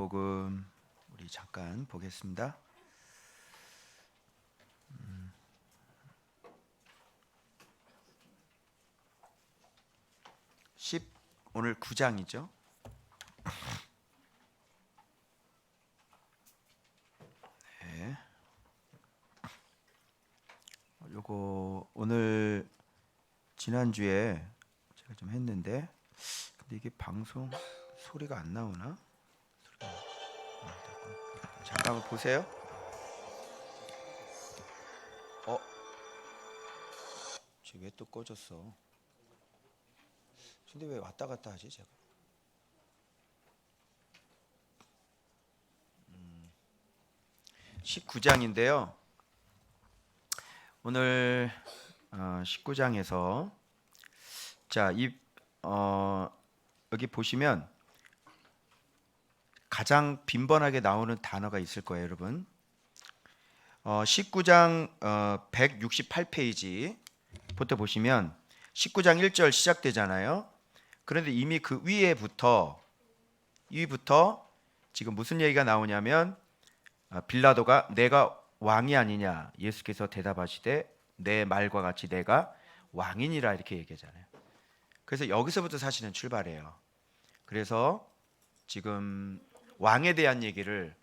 요한복음 우리 잠깐 보겠습니다. 오늘 9장이죠. 네. 요거 오늘 지난주에 제가 좀 했는데 근데 이게 방송 소리가 안 나오나? 잠깐만 보세요. 지금 왜 또 꺼졌어? 근데 왜 왔다 갔다 하지 제가? 19장인데요. 오늘 19장에서 자, 여기 보시면 가장 빈번하게 나오는 단어가 있을 거예요, 여러분. 19장 168페이지부터 보시면 19장 1절 시작되잖아요. 그런데 이미 그 위부터 지금 무슨 얘기가 나오냐면 빌라도가 내가 왕이 아니냐, 예수께서 대답하시되 내 말과 같이 내가 왕이니라, 이렇게 얘기하잖아요. 그래서 여기서부터 사실은 출발해요. 그래서 지금 왕에 대한 얘기를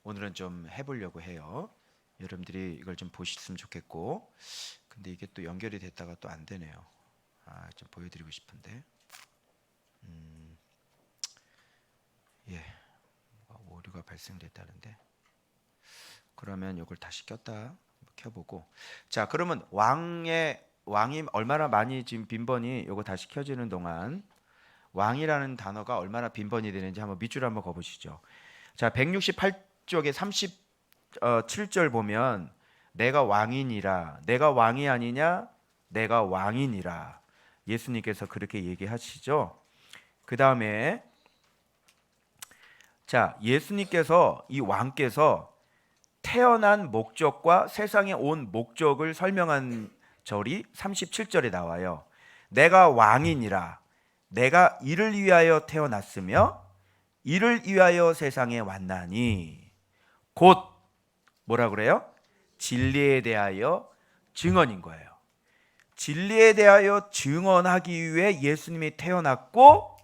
오늘은 좀 해보려고 해요. 여러분들이 이걸 좀 보셨으면 좋겠고, 근데 이게 또 연결이 됐다가 또 안 되네요. 좀 보여드리고 싶은데, 오류가 발생됐다는데, 그러면 이걸 다시 켜보고, 자, 그러면 왕이 얼마나 많이 지금 빈번히 이거 다시 켜지는 동안 왕이라는 단어가 얼마나 빈번히 되는지 한번 밑줄 한번 거보시죠. 자, 168쪽에 37절 보면 내가 왕이니라, 내가 왕이 아니냐, 내가 왕이니라, 예수님께서 그렇게 얘기하시죠. 그 다음에 자, 예수님께서, 이 왕께서 태어난 목적과 세상에 온 목적을 설명한 절이 37절에 나와요. 내가 왕이니라, 내가 이를 위하여 태어났으며 이를 위하여 세상에 왔나니, 곧 뭐라 그래요? 진리에 대하여 증언인 거예요. 진리에 대하여 증언하기 위해 예수님이 태어났고,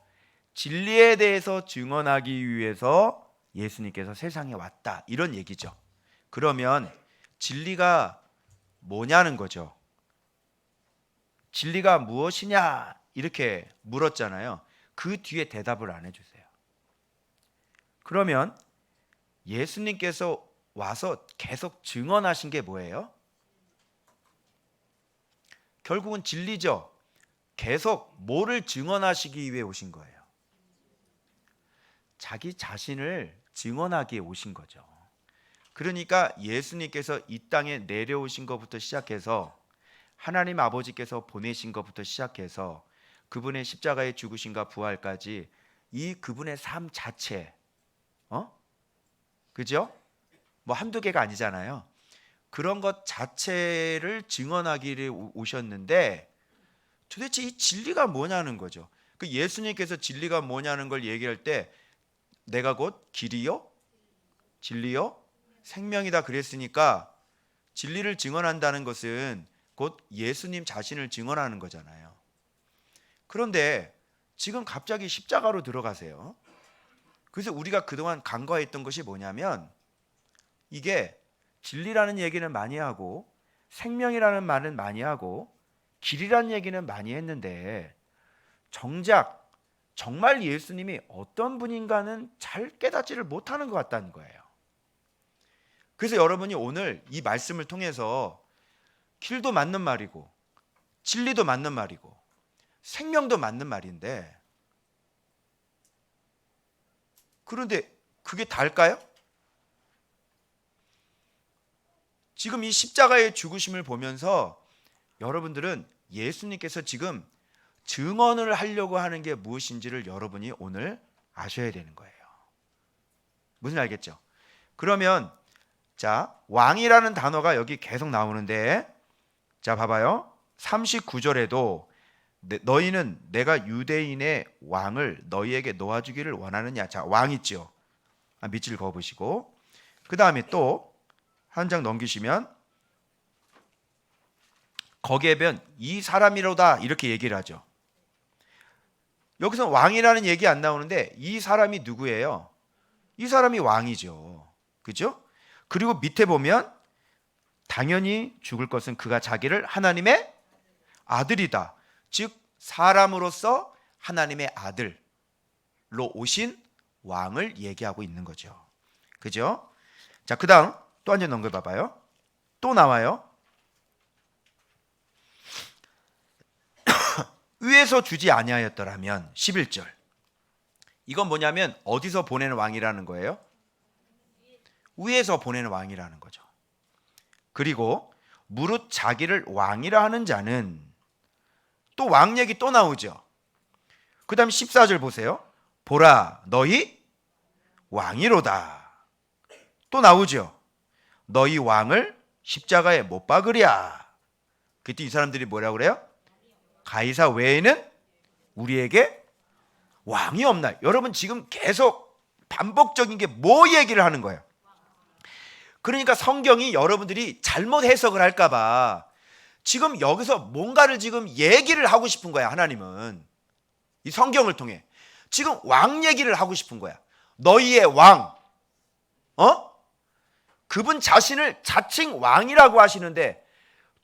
진리에 대해서 증언하기 위해서 예수님께서 세상에 왔다, 이런 얘기죠. 그러면 진리가 뭐냐는 거죠. 진리가 무엇이냐 이렇게 물었잖아요. 그 뒤에 대답을 안 해주세요. 그러면 예수님께서 와서 계속 증언하신 게 뭐예요? 결국은 진리죠. 계속 뭐를 증언하시기 위해 오신 거예요? 자기 자신을 증언하기에 오신 거죠. 그러니까 예수님께서 이 땅에 내려오신 것부터 시작해서 하나님 아버지께서 보내신 것부터 시작해서 그분의 십자가의 죽으심과 부활까지 이 그분의 삶 자체, 그죠? 뭐 한두 개가 아니잖아요. 그런 것 자체를 증언하기를 오셨는데, 도대체 이 진리가 뭐냐는 거죠. 그 예수님께서 진리가 뭐냐는 걸 얘기할 때 내가 곧 길이요, 진리요, 생명이다 그랬으니까 진리를 증언한다는 것은 곧 예수님 자신을 증언하는 거잖아요. 그런데 지금 갑자기 십자가로 들어가세요. 그래서 우리가 그동안 간과했던 것이 뭐냐면, 이게 진리라는 얘기는 많이 하고 생명이라는 말은 많이 하고 길이라는 얘기는 많이 했는데, 정작 정말 예수님이 어떤 분인가는 잘 깨닫지를 못하는 것 같다는 거예요. 그래서 여러분이 오늘 이 말씀을 통해서 길도 맞는 말이고 진리도 맞는 말이고 생명도 맞는 말인데, 그런데 그게 다일까요? 지금 이 십자가의 죽으심을 보면서 여러분들은 예수님께서 지금 증언을 하려고 하는 게 무엇인지를 여러분이 오늘 아셔야 되는 거예요. 무슨 알겠죠? 그러면 자, 왕이라는 단어가 여기 계속 나오는데, 자 봐봐요. 39절에도 너희는 내가 유대인의 왕을 너희에게 놓아주기를 원하느냐. 자, 왕 있죠. 밑줄 그어보시고 그 다음에 또 한 장 넘기시면 거기에 보면 이 사람이로다 이렇게 얘기를 하죠. 여기서 왕이라는 얘기 안 나오는데 이 사람이 누구예요? 이 사람이 왕이죠. 그죠? 그리고 밑에 보면 당연히 죽을 것은 그가 자기를 하나님의 아들이다. 즉 사람으로서 하나님의 아들로 오신 왕을 얘기하고 있는 거죠. 그죠? 자, 그 다음 또 한 장 넘겨봐봐요. 또 나와요. 위에서 주지 아니하였더라면 11절. 이건 뭐냐면 어디서 보내는 왕이라는 거예요? 위에서 보내는 왕이라는 거죠. 그리고 무릇 자기를 왕이라 하는 자는 또 왕 얘기 또 나오죠. 그 다음 14절 보세요. 보라 너희 왕이로다. 또 나오죠. 너희 왕을 십자가에 못 박으랴. 그때 이 사람들이 뭐라고 그래요? 가이사 외에는 우리에게 왕이 없나. 여러분 지금 계속 반복적인 게 뭐 얘기를 하는 거예요? 그러니까 성경이 여러분들이 잘못 해석을 할까 봐 지금 여기서 뭔가를 지금 얘기를 하고 싶은 거야. 하나님은 이 성경을 통해 지금 왕 얘기를 하고 싶은 거야. 너희의 왕, 그분 자신을 자칭 왕이라고 하시는데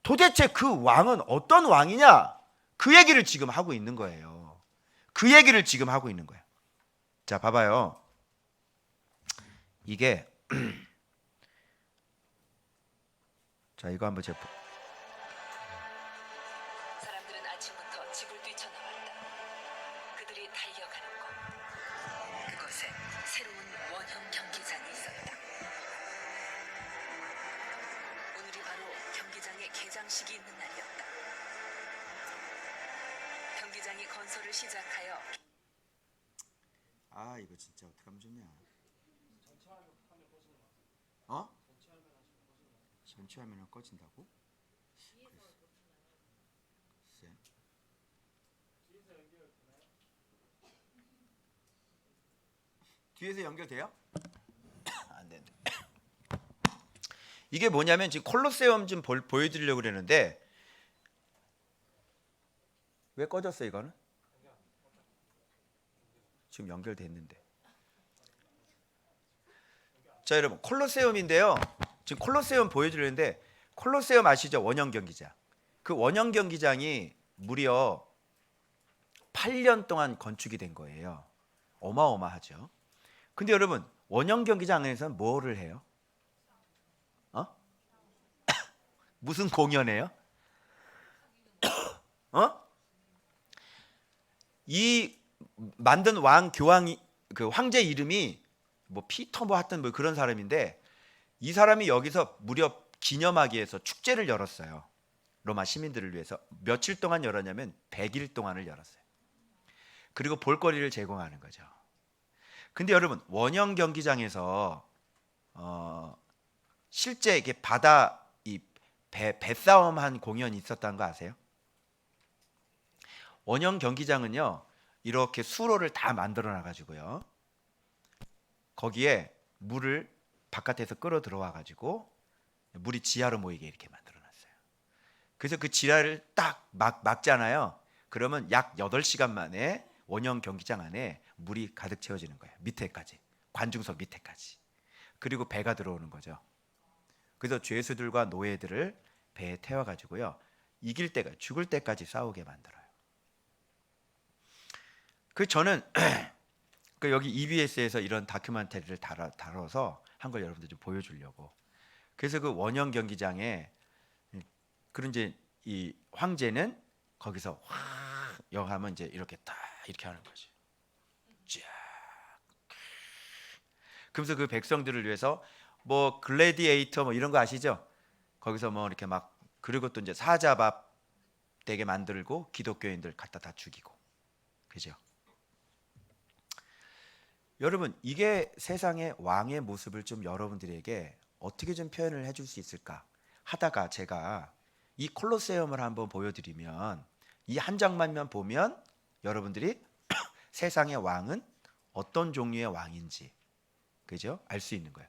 도대체 그 왕은 어떤 왕이냐? 그 얘기를 지금 하고 있는 거예요. 그 얘기를 지금 하고 있는 거예요. 자, 봐봐요. 이게 자, 이거 한번 제가 사람들은 아침부터 집을 뛰쳐나왔다. 그들이 달려가는 곳. 그곳에 새로운 원형 경기장이 있었다. 오늘이 바로 경기장의 개장식이 있는 날이었다. 경기장이 건설을 시작하여 이거 진짜 어떡하면 좋냐? 전체 화면은 꺼진다고? 글쎄. 뒤에서 연결돼요? 안 되는데. 이게 뭐냐면 지금 콜로세움 좀 보여드리려고 그러는데 왜 꺼졌어 이거는? 지금 연결됐는데. 자, 여러분 콜로세움인데요. 지금 콜로세움 보여드리는데 콜로세움 아시죠? 원형 경기장. 그 원형 경기장이 무려 8년 동안 건축이 된 거예요. 어마어마하죠. 근데 여러분 원형 경기장에서는 뭐를 해요? 무슨 공연해요? 이 만든 왕 교황이 그 황제 이름이 뭐 피터 뭐 하여튼 뭐 그런 사람인데 이 사람이 여기서 무려 기념하기 위해서 축제를 열었어요. 로마 시민들을 위해서 며칠 동안 열었냐면 100일 동안을 열었어요. 그리고 볼거리를 제공하는 거죠. 근데 여러분 원형 경기장에서 실제 이게 바다 이 배싸움 한 공연이 있었다는 거 아세요? 원형 경기장은요 이렇게 수로를 다 만들어 놔가지고요 거기에 물을 바깥에서 끌어 들어와 가지고 물이 지하로 모이게 이렇게 만들어 놨어요. 그래서 그 지하를 딱 막잖아요. 그러면 약 8시간 만에 원형 경기장 안에 물이 가득 채워지는 거예요. 밑에까지. 관중석 밑에까지. 그리고 배가 들어오는 거죠. 그래서 죄수들과 노예들을 배에 태워 가지고요. 이길 때가 죽을 때까지 싸우게 만들어요. 그 저는 그 여기 EBS에서 이런 다큐멘터리를 다뤄서 한 걸 여러분들 좀 보여주려고. 그래서 그 원형 경기장에 그런 이제 이 황제는 거기서 확 영하면 이제 이렇게 딱 이렇게 하는 거지. 쫙. 그러면서 그 백성들을 위해서 뭐 글래디에이터 뭐 이런 거 아시죠? 거기서 뭐 이렇게 막 그리고 또 이제 사자밥 되게 만들고 기독교인들 갖다 다 죽이고. 그죠? 여러분 이게 세상의 왕의 모습을 좀 여러분들에게 어떻게 좀 표현을 해줄 수 있을까 하다가 제가 이 콜로세움을 한번 보여드리면 이 한 장만만 보면 여러분들이 세상의 왕은 어떤 종류의 왕인지 그죠? 알 수 있는 거예요.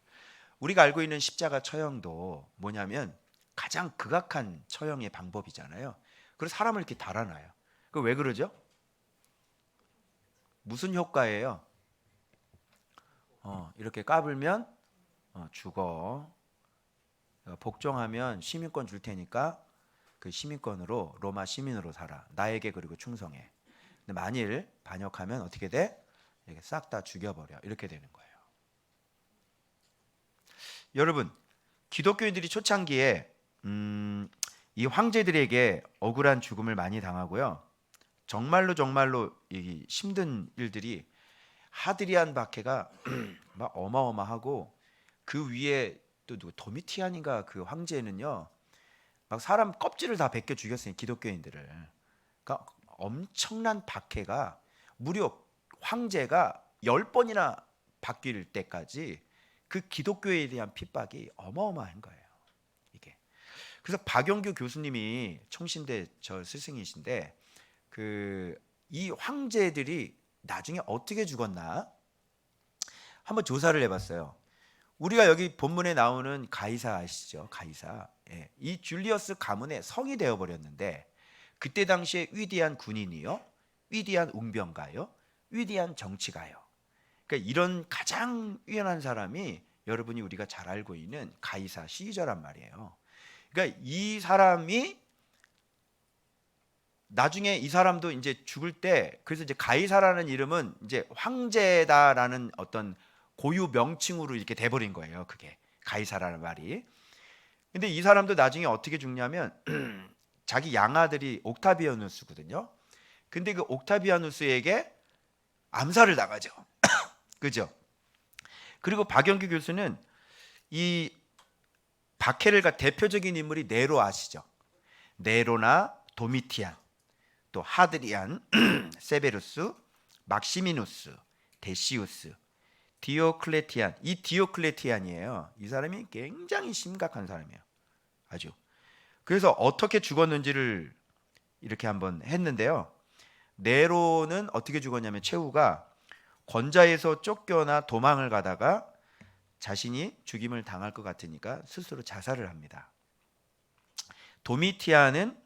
우리가 알고 있는 십자가 처형도 뭐냐면 가장 극악한 처형의 방법이잖아요. 그래서 사람을 이렇게 달아놔요. 그 왜 그러죠? 무슨 효과예요? 이렇게 까불면 죽어. 복종하면 시민권 줄 테니까 그 시민권으로 로마 시민으로 살아. 나에게 그리고 충성해. 근데 만일 반역하면 어떻게 돼? 이렇게 싹 다 죽여버려. 이렇게 되는 거예요. 여러분, 기독교인들이 초창기에 이 황제들에게 억울한 죽음을 많이 당하고요. 정말로 이 힘든 일들이 하드리안 박해가 막 어마어마하고 그 위에 또 누구 도미티안인가 그 황제는요. 막 사람 껍질을 다 벗겨 죽였어요. 기독교인들을. 그러니까 엄청난 박해가 무려 황제가 10번이나 바뀔 때까지 그 기독교에 대한 핍박이 어마어마한 거예요. 이게. 그래서 박영규 교수님이 청신대 저 스승이신데 이 황제들이 나중에 어떻게 죽었나 한번 조사를 해봤어요. 우리가 여기 본문에 나오는 가이사 아시죠? 가이사. 예. 이 줄리어스 가문의 성이 되어버렸는데 그때 당시에 위대한 군인이요, 위대한 웅병가요, 위대한 정치가요. 그러니까 이런 가장 위대한 사람이 여러분이 우리가 잘 알고 있는 가이사 시저란 말이에요. 그러니까 이 사람이 나중에 이 사람도 이제 죽을 때 그래서 이제 가이사라는 이름은 이제 황제다라는 어떤 고유 명칭으로 이렇게 돼버린 거예요. 그게 가이사라는 말이. 근데 이 사람도 나중에 어떻게 죽냐면 자기 양아들이 옥타비아누스거든요. 근데 그 옥타비아누스에게 암살을 당하죠. 그죠? 그리고 박영규 교수는 이 박해를 대표적인 인물이 네로 아시죠? 네로나 도미티안, 또 하드리안, 세베루스, 막시미누스, 데시우스, 디오클레티안. 이 디오클레티안이에요. 이 사람이 굉장히 심각한 사람이에요. 아주. 그래서 어떻게 죽었는지를 이렇게 한번 했는데요. 네로는 어떻게 죽었냐면 최후가 권자에서 쫓겨나 도망을 가다가 자신이 죽임을 당할 것 같으니까 스스로 자살을 합니다. 도미티안은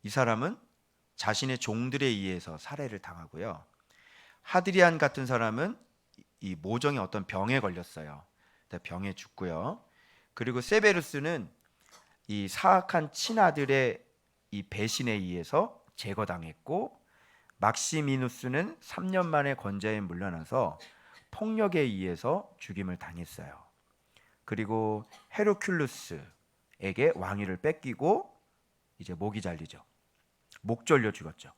이 사람은 자신의 종들에 의해서 살해를 당하고요. 하드리안 같은 사람은 이 모정의 어떤 병에 걸렸어요. 병에 죽고요. 그리고 세베루스는 이 사악한 친아들의 이 배신에 의해서 제거당했고, 막시미누스는 3년 만에 권자에 물러나서 폭력에 의해서 죽임을 당했어요. 그리고 헤로큘루스에게 왕위를 뺏기고 이제 목이 잘리죠. 목 졸려 죽었죠.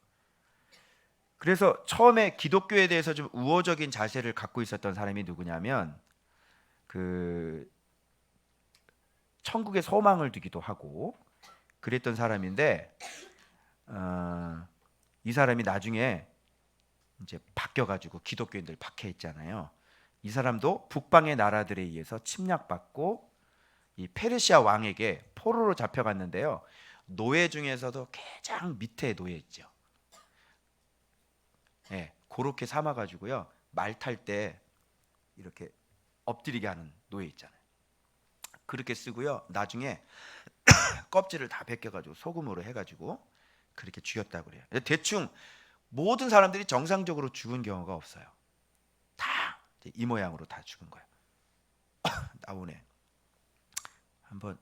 그래서 처음에 기독교에 대해서 좀 우호적인 자세를 갖고 있었던 사람이 누구냐면 그 천국에 소망을 두기도 하고 그랬던 사람인데 이 사람이 나중에 이제 바뀌어가지고 기독교인들 박해했잖아요. 이 사람도 북방의 나라들에 의해서 침략받고 이 페르시아 왕에게 포로로 잡혀갔는데요. 노예 중에서도 가장 밑에 노예였죠. 예, 그렇게 삼아가지고요. 말 탈 때 이렇게 엎드리게 하는 노예 있잖아요. 그렇게 쓰고요. 나중에 껍질을 다 벗겨가지고 소금으로 해가지고 그렇게 죽였다고 그래요. 대충 모든 사람들이 정상적으로 죽은 경우가 없어요. 다 이 모양으로 다 죽은 거예요. 나오네. 한번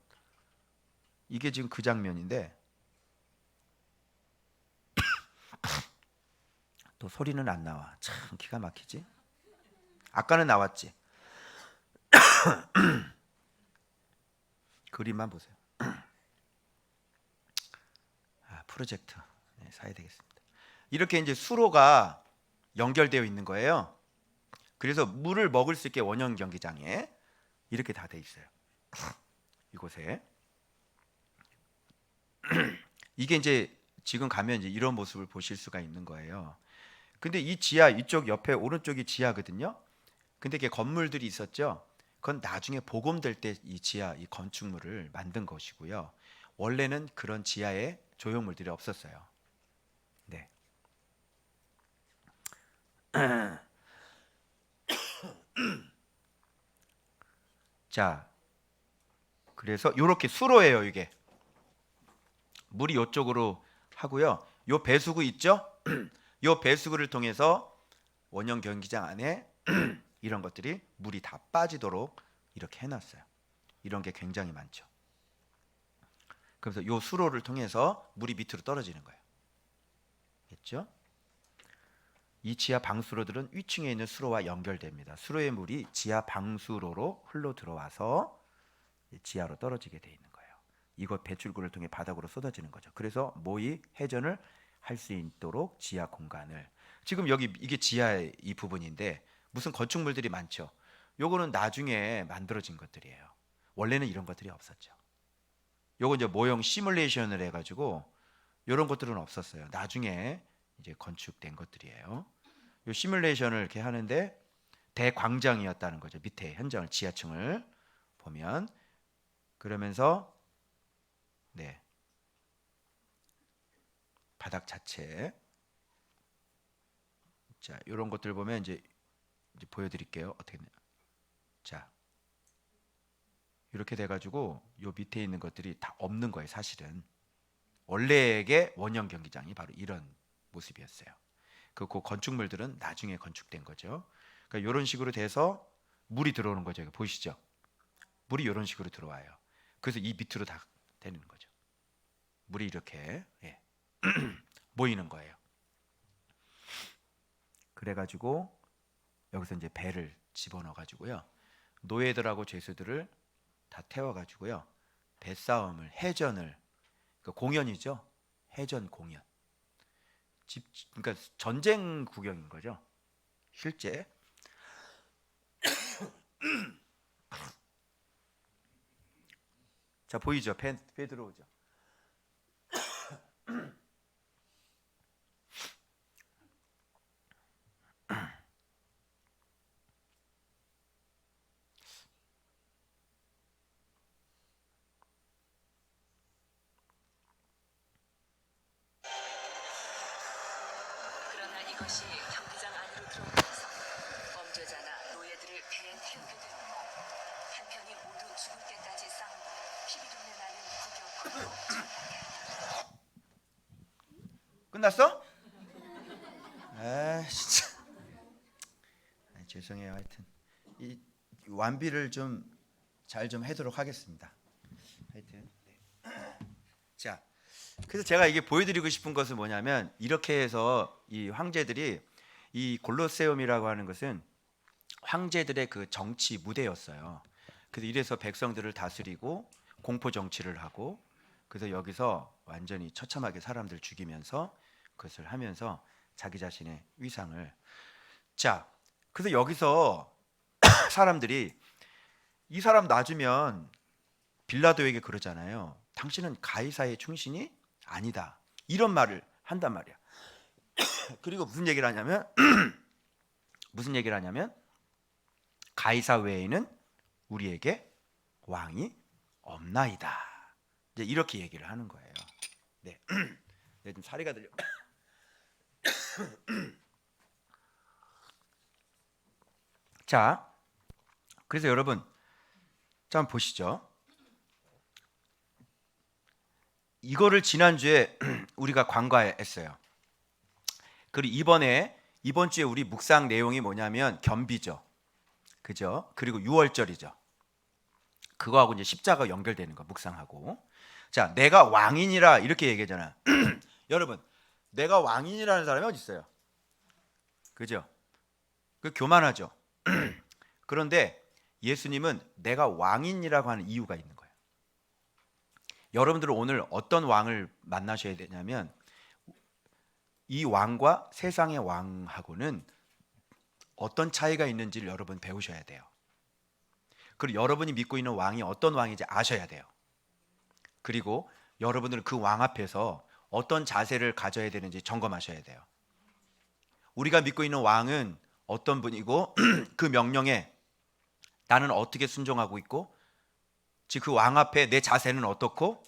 이게 지금 그 장면인데 또 소리는 안 나와. 참 기가 막히지. 아까는 나왔지. 그림만 보세요. 프로젝터 사야 되겠습니다. 이렇게 이제 수로가 연결되어 있는 거예요. 그래서 물을 먹을 수 있게 원형 경기장에 이렇게 다 돼 있어요. 이곳에 이게 이제 지금 가면 이제 이런 모습을 보실 수가 있는 거예요. 근데 이 지하 이쪽 옆에 오른쪽이 지하거든요. 근데 이게 건물들이 있었죠. 그건 나중에 복원될 때 이 지하 이 건축물을 만든 것이고요. 원래는 그런 지하에 조형물들이 없었어요. 네. 자, 그래서 이렇게 수로예요. 이게 물이 이쪽으로 하고요. 요 배수구 있죠? 요 배수구를 통해서 원형 경기장 안에 이런 것들이 물이 다 빠지도록 이렇게 해놨어요. 이런 게 굉장히 많죠. 그래서 요 수로를 통해서 물이 밑으로 떨어지는 거예요. 됐죠? 이 지하 방수로들은 위층에 있는 수로와 연결됩니다. 수로의 물이 지하 방수로로 흘러 들어와서 지하로 떨어지게 돼 있는 거예요. 이것 배출구를 통해 바닥으로 쏟아지는 거죠. 그래서 모의 회전을 할 수 있도록 지하 공간을, 지금 여기 이게 지하의 이 부분인데 무슨 건축물들이 많죠. 요거는 나중에 만들어진 것들이에요. 원래는 이런 것들이 없었죠. 요거 이제 모형 시뮬레이션을 해가지고 이런 것들은 없었어요. 나중에 이제 건축된 것들이에요. 요 시뮬레이션을 이렇게 하는데 대광장이었다는 거죠. 밑에 현장을, 지하층을 보면. 그러면서 네, 바닥 자체, 자 이런 것들 보면 이제 보여드릴게요. 어떻게 되냐. 자 이렇게 돼가지고 요 밑에 있는 것들이 다 없는 거예요. 사실은 원래의 원형 경기장이 바로 이런 모습이었어요. 그 건축물들은 나중에 건축된 거죠. 그러니까 이런 식으로 돼서 물이 들어오는 거죠. 보이시죠? 물이 이런 식으로 들어와요. 그래서 이 밑으로 다 되는 거죠. 물이 이렇게 모이는 거예요. 그래가지고 여기서 이제 배를 집어넣어가지고요, 노예들하고 죄수들을 다 태워가지고요, 배싸움을, 해전을, 그러니까 공연이죠. 해전 공연. 그러니까 전쟁 구경인 거죠. 실제. 자 보이죠? 배 들어오죠. 그러나 이것이 경기장 안으로 들어오면서 범죄자나 노예들을 배에 태우게 되고 한편이 모두 죽을 때까지 싸우고 피비린내 나는 구경거리로 전락해. 끝났어? 아 진짜. 죄송해요. 하여튼 이 완비를 좀 잘 좀 하도록 하겠습니다. 하여튼 자, 그래서 제가 이게 보여드리고 싶은 것은 뭐냐면, 이렇게 해서 이 황제들이, 이 골로세움이라고 하는 것은 황제들의 그 정치 무대였어요. 그래서 이래서 백성들을 다스리고 공포 정치를 하고, 그래서 여기서 완전히 처참하게 사람들 죽이면서 그것을 하면서 자기 자신의 위상을, 자 그래서 여기서 사람들이 이 사람 놔주면 빌라도에게 그러잖아요. 당신은 가이사의 충신이 아니다, 이런 말을 한단 말이야. 그리고 무슨 얘기를 하냐면 무슨 얘기를 하냐면 가이사 외에는 우리에게 왕이 없나이다. 이제 이렇게 얘기를 하는 거예요. 네, 네, 좀 사리가 들려. 자, 그래서 여러분, 자 한번 보시죠. 이거를 지난주에 우리가 관과했어요. 그리고 이번 주에 우리 묵상 내용이 뭐냐면 겸비죠. 그죠? 그리고 유월절이죠. 그거하고 이제 십자가 연결되는 거 묵상하고. 자, 내가 왕인이라 이렇게 얘기하잖아. 여러분, 내가 왕인이라는 사람이 어디 있어요? 그죠? 그 교만하죠. 그런데 예수님은 내가 왕인이라고 하는 이유가 있는 거예요. 여러분들은 오늘 어떤 왕을 만나셔야 되냐면, 이 왕과 세상의 왕하고는 어떤 차이가 있는지를 여러분 배우셔야 돼요. 그리고 여러분이 믿고 있는 왕이 어떤 왕인지 아셔야 돼요. 그리고 여러분들은 그 왕 앞에서 어떤 자세를 가져야 되는지 점검하셔야 돼요. 우리가 믿고 있는 왕은 어떤 분이고 그 명령에 나는 어떻게 순종하고 있고, 즉 그 왕 앞에 내 자세는 어떻고,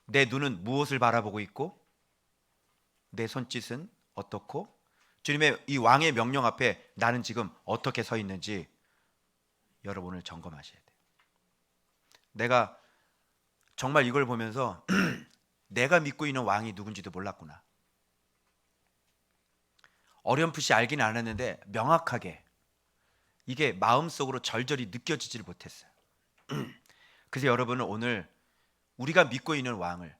내 눈은 무엇을 바라보고 있고, 내 손짓은 어떻고, 주님의 이 왕의 명령 앞에 나는 지금 어떻게 서 있는지, 여러분 오늘 점검하셔야 돼요. 내가 정말 이걸 보면서 내가 믿고 있는 왕이 누군지도 몰랐구나. 어렴풋이 알긴 알았는데 명확하게 이게 마음속으로 절절히 느껴지지를 못했어요. 그래서 여러분은 오늘 우리가 믿고 있는 왕을,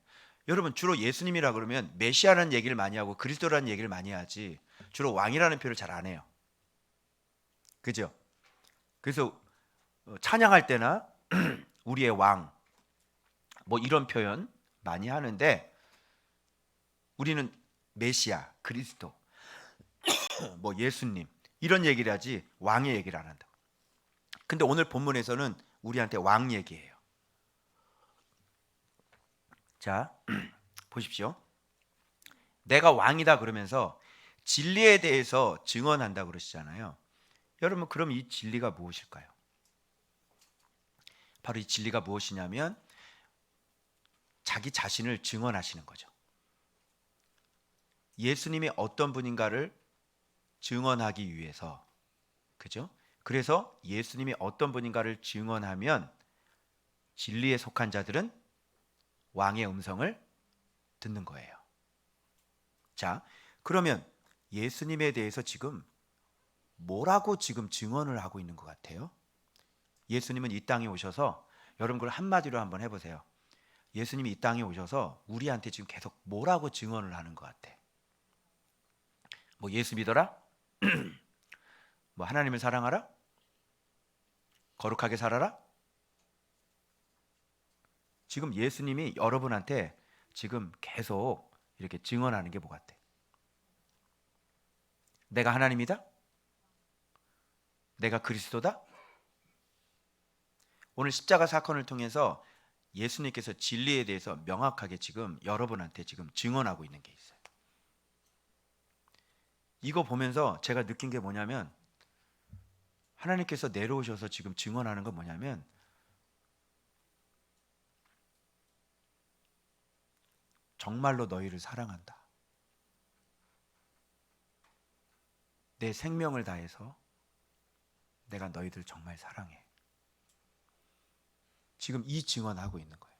여러분 주로 예수님이라 그러면 메시아라는 얘기를 많이 하고 그리스도라는 얘기를 많이 하지 주로 왕이라는 표현을 잘 안 해요. 그죠? 그래서 찬양할 때나 우리의 왕 뭐 이런 표현 많이 하는데 우리는 메시아, 그리스도, 뭐 예수님 이런 얘기를 하지 왕의 얘기를 안 한다. 근데 오늘 본문에서는 우리한테 왕 얘기예요. 자, 보십시오. 내가 왕이다 그러면서 진리에 대해서 증언한다 그러시잖아요. 여러분 그럼 이 진리가 무엇일까요? 바로 이 진리가 무엇이냐면 자기 자신을 증언하시는 거죠. 예수님이 어떤 분인가를 증언하기 위해서, 그죠? 그래서 예수님이 어떤 분인가를 증언하면 진리에 속한 자들은 왕의 음성을 듣는 거예요. 자, 그러면 예수님에 대해서 지금 뭐라고 지금 증언을 하고 있는 것 같아요? 예수님은 이 땅에 오셔서, 여러분 그걸 한마디로 한번 해보세요. 예수님이 이 땅에 오셔서 우리한테 지금 계속 뭐라고 증언을 하는 것 같아? 뭐 예수 믿어라? 뭐 하나님을 사랑하라? 거룩하게 살아라? 지금 예수님이 여러분한테 지금 계속 이렇게 증언하는 게 뭐 같아? 내가 하나님이다? 내가 그리스도다? 오늘 십자가 사건을 통해서 예수님께서 진리에 대해서 명확하게 지금 여러분한테 지금 증언하고 있는 게 있어요. 이거 보면서 제가 느낀 게 뭐냐면 하나님께서 내려오셔서 지금 증언하는 건 뭐냐면 정말로 너희를 사랑한다. 내 생명을 다해서 내가 너희들 정말 사랑해. 지금 이 증언하고 있는 거예요.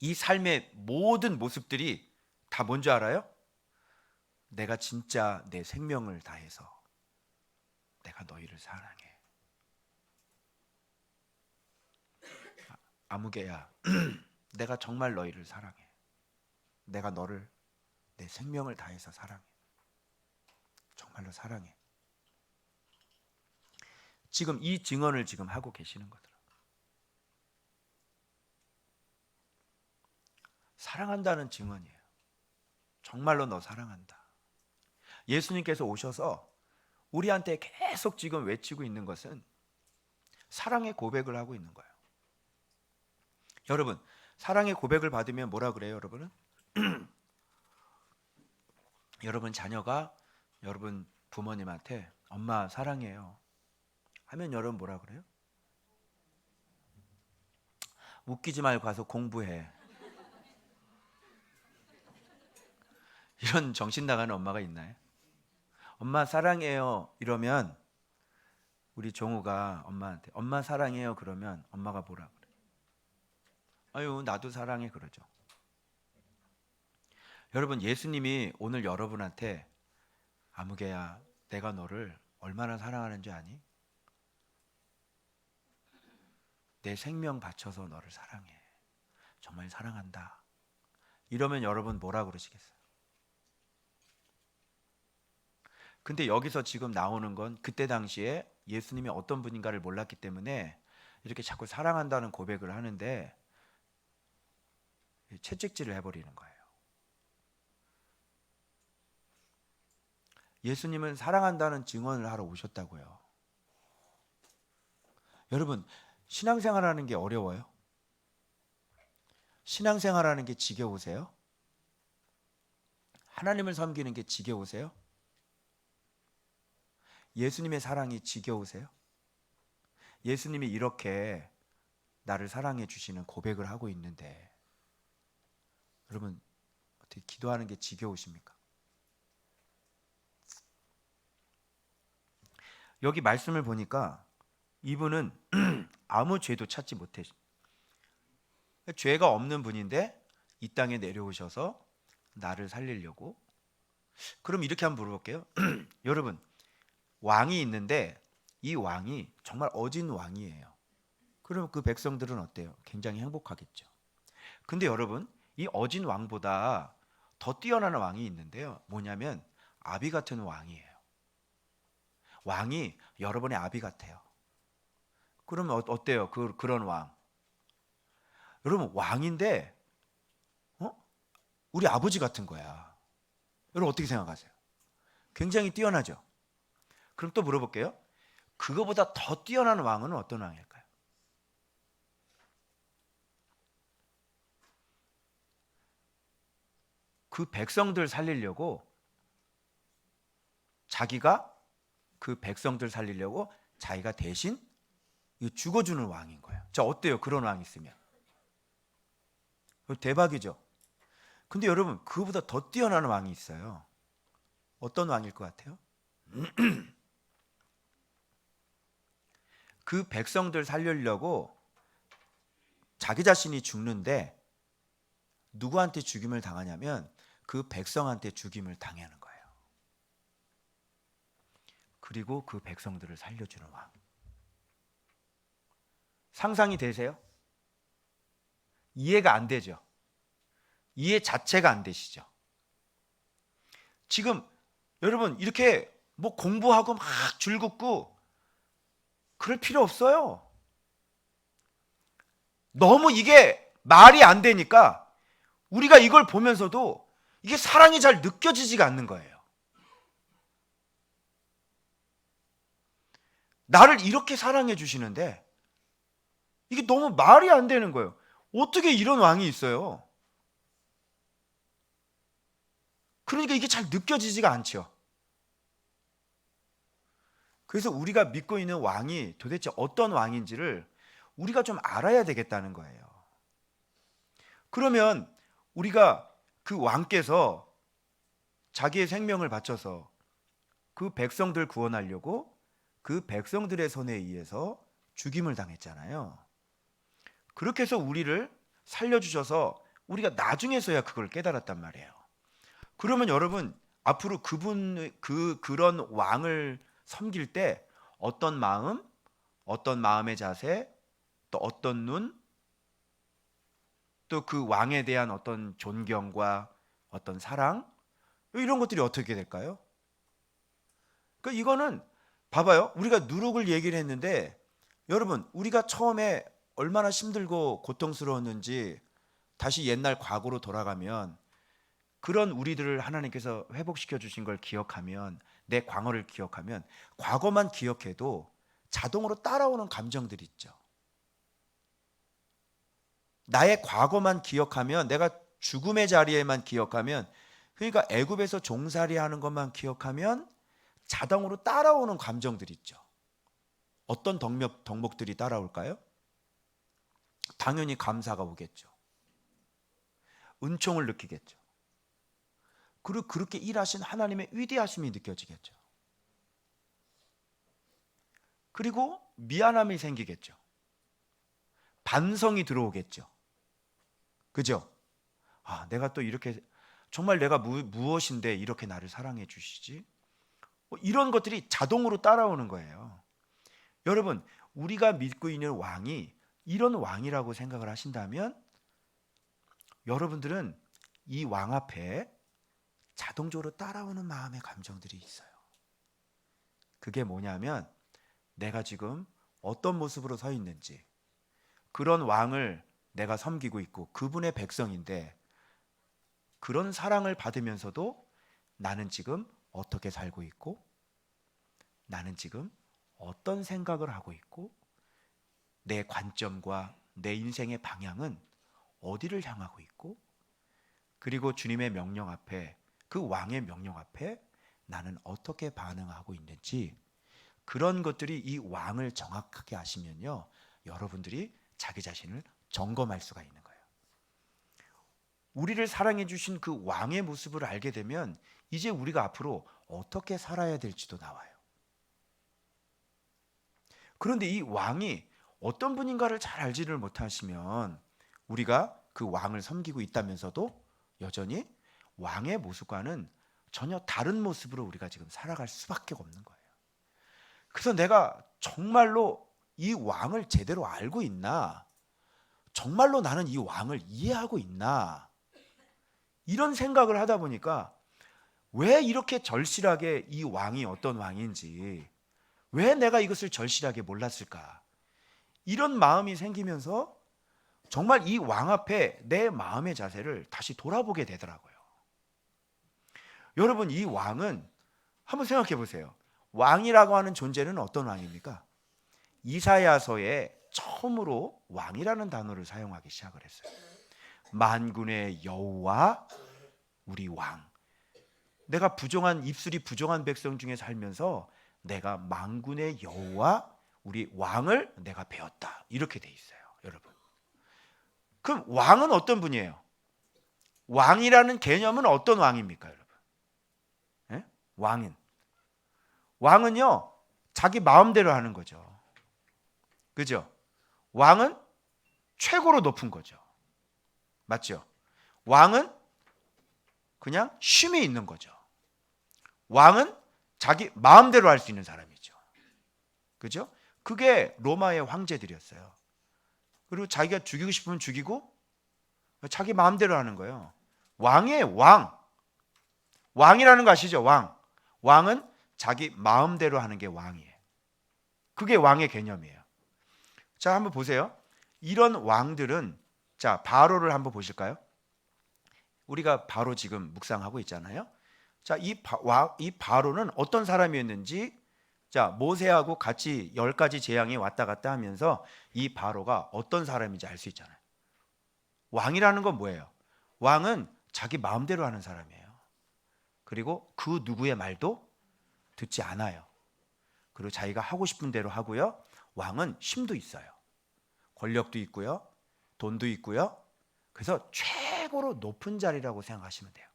이 삶의 모든 모습들이 다 뭔지 알아요? 내가 진짜 내 생명을 다해서 내가 너희를 사랑해. 아무개야, 내가 정말 너희를 사랑해. 내가 너를 내 생명을 다해서 사랑해. 정말로 사랑해. 지금 이 증언을 지금 하고 계시는 거더라고요. 사랑한다는 증언이에요. 정말로 너 사랑한다. 예수님께서 오셔서 우리한테 계속 지금 외치고 있는 것은 사랑의 고백을 하고 있는 거예요. 여러분, 사랑의 고백을 받으면 뭐라 그래요, 여러분은? 여러분 자녀가 여러분 부모님한테 엄마 사랑해요 하면 여러분 뭐라 그래요? 웃기지 말고 가서 공부해. 이런 정신 나가는 엄마가 있나요? 엄마 사랑해요 이러면 우리 종우가 엄마한테 엄마 사랑해요 그러면 엄마가 뭐라 그래? 아유 나도 사랑해 그러죠. 여러분 예수님이 오늘 여러분한테 아무개야 내가 너를 얼마나 사랑하는 줄 아니? 내 생명 바쳐서 너를 사랑해. 정말 사랑한다. 이러면 여러분 뭐라 그러시겠어요? 근데 여기서 지금 나오는 건 그때 당시에 예수님이 어떤 분인가를 몰랐기 때문에 이렇게 자꾸 사랑한다는 고백을 하는데 채찍질을 해버리는 거예요. 예수님은 사랑한다는 증언을 하러 오셨다고요. 여러분 신앙생활하는 게 어려워요? 신앙생활하는 게 지겨우세요? 하나님을 섬기는 게 지겨우세요? 예수님의 사랑이 지겨우세요? 예수님이 이렇게 나를 사랑해 주시는 고백을 하고 있는데 여러분 어떻게 기도하는 게 지겨우십니까? 여기 말씀을 보니까 이분은 아무 죄도 찾지 못해. 죄가 없는 분인데 이 땅에 내려오셔서 나를 살리려고. 그럼 이렇게 한번 물어볼게요. 여러분, 왕이 있는데 이 왕이 정말 어진 왕이에요. 그럼 그 백성들은 어때요? 굉장히 행복하겠죠. 근데 여러분, 이 어진 왕보다 더 뛰어난 왕이 있는데요. 뭐냐면 아비 같은 왕이에요. 왕이 여러분의 아비 같아요. 그러면 어때요? 그런 왕. 여러분, 왕인데 우리 아버지 같은 거야. 여러분 어떻게 생각하세요? 굉장히 뛰어나죠. 그럼 또 물어볼게요. 그거보다 더 뛰어난 왕은 어떤 왕일까요? 그 백성들 살리려고 그 백성들 살리려고 자기가 대신 죽어주는 왕인 거예요. 자, 어때요? 그런 왕이 있으면 대박이죠. 근데 여러분, 그거보다 더 뛰어난 왕이 있어요. 어떤 왕일 것 같아요? 그 백성들 살리려고 자기 자신이 죽는데 누구한테 죽임을 당하냐면 그 백성한테 죽임을 당하는 거예요. 그리고 그 백성들을 살려주는 왕. 상상이 되세요? 이해가 안 되죠? 이해 자체가 안 되시죠? 지금 여러분 이렇게 뭐 공부하고 막 줄긋고 그럴 필요 없어요. 너무 이게 말이 안 되니까 우리가 이걸 보면서도 이게 사랑이 잘 느껴지지가 않는 거예요. 나를 이렇게 사랑해 주시는데 이게 너무 말이 안 되는 거예요. 어떻게 이런 왕이 있어요? 그러니까 이게 잘 느껴지지가 않죠. 그래서 우리가 믿고 있는 왕이 도대체 어떤 왕인지를 우리가 좀 알아야 되겠다는 거예요. 그러면 우리가 그 왕께서 자기의 생명을 바쳐서 그 백성들 구원하려고 그 백성들의 손에 의해서 죽임을 당했잖아요. 그렇게 해서 우리를 살려주셔서 우리가 나중에서야 그걸 깨달았단 말이에요. 그러면 여러분 앞으로 그런 왕을 섬길 때 어떤 마음, 어떤 마음의 자세, 또 어떤 눈, 또 그 왕에 대한 어떤 존경과 어떤 사랑, 이런 것들이 어떻게 될까요? 그러니까 이거는 봐봐요. 우리가 누룩을 얘기를 했는데 여러분 우리가 처음에 얼마나 힘들고 고통스러웠는지 다시 옛날 과거로 돌아가면 그런 우리들을 하나님께서 회복시켜 주신 걸 기억하면 내 과거를 기억하면 과거만 기억해도 자동으로 따라오는 감정들이 있죠. 나의 과거만 기억하면 내가 죽음의 자리에만 기억하면 그러니까 애굽에서 종살이하는 것만 기억하면 자동으로 따라오는 감정들이 있죠. 어떤 덕목들이 따라올까요? 당연히 감사가 오겠죠. 은총을 느끼겠죠. 그리고 그렇게 일하신 하나님의 위대하심이 느껴지겠죠. 그리고 미안함이 생기겠죠. 반성이 들어오겠죠. 그죠? 아, 내가 또 이렇게 정말 내가 무엇인데 이렇게 나를 사랑해 주시지? 이런 것들이 자동으로 따라오는 거예요. 여러분, 우리가 믿고 있는 왕이 이런 왕이라고 생각을 하신다면 여러분들은 이 왕 앞에 자동적으로 따라오는 마음의 감정들이 있어요. 그게 뭐냐면 내가 지금 어떤 모습으로 서 있는지, 그런 왕을 내가 섬기고 있고 그분의 백성인데 그런 사랑을 받으면서도 나는 지금 어떻게 살고 있고 나는 지금 어떤 생각을 하고 있고 내 관점과 내 인생의 방향은 어디를 향하고 있고 그리고 주님의 명령 앞에 그 왕의 명령 앞에 나는 어떻게 반응하고 있는지 그런 것들이 이 왕을 정확하게 아시면요 여러분들이 자기 자신을 점검할 수가 있는 거예요. 우리를 사랑해 주신 그 왕의 모습을 알게 되면 이제 우리가 앞으로 어떻게 살아야 될지도 나와요. 그런데 이 왕이 어떤 분인가를 잘 알지를 못하시면 우리가 그 왕을 섬기고 있다면서도 여전히 왕의 모습과는 전혀 다른 모습으로 우리가 지금 살아갈 수밖에 없는 거예요. 그래서 내가 정말로 이 왕을 제대로 알고 있나? 정말로 나는 이 왕을 이해하고 있나? 이런 생각을 하다 보니까 왜 이렇게 절실하게 이 왕이 어떤 왕인지, 왜 내가 이것을 절실하게 몰랐을까? 이런 마음이 생기면서 정말 이 왕 앞에 내 마음의 자세를 다시 돌아보게 되더라고요. 여러분, 이 왕은 한번 생각해 보세요. 왕이라고 하는 존재는 어떤 왕입니까? 이사야서에 처음으로 왕이라는 단어를 사용하기 시작을 했어요. 만군의 여호와 우리 왕. 내가 부정한 입술이 부정한 백성 중에 살면서 내가 만군의 여호와 우리 왕을 내가 배웠다. 이렇게 돼 있어요, 여러분. 그럼 왕은 어떤 분이에요? 왕이라는 개념은 어떤 왕입니까, 여러분? 예? 왕은요, 자기 마음대로 하는 거죠. 그죠? 왕은 최고로 높은 거죠. 맞죠? 왕은 그냥 쉼이 있는 거죠. 왕은 자기 마음대로 할 수 있는 사람이죠. 그죠? 그게 로마의 황제들이었어요. 그리고 자기가 죽이고 싶으면 죽이고 자기 마음대로 하는 거예요. 왕이에요, 왕. 왕이라는 거 아시죠? 왕은 자기 마음대로 하는 게 왕이에요. 그게 왕의 개념이에요. 자, 한번 보세요. 이런 왕들은, 자, 바로를 한번 보실까요? 우리가 바로 지금 묵상하고 있잖아요. 자, 이 바로는 어떤 사람이었는지, 자, 모세하고 같이 10가지 재앙이 왔다 갔다 하면서 이 바로가 어떤 사람인지 알 수 있잖아요. 왕이라는 건 뭐예요? 왕은 자기 마음대로 하는 사람이에요. 그리고 그 누구의 말도 듣지 않아요. 그리고 자기가 하고 싶은 대로 하고요. 왕은 힘도 있어요. 권력도 있고요. 돈도 있고요. 그래서 최고로 높은 자리라고 생각하시면 돼요.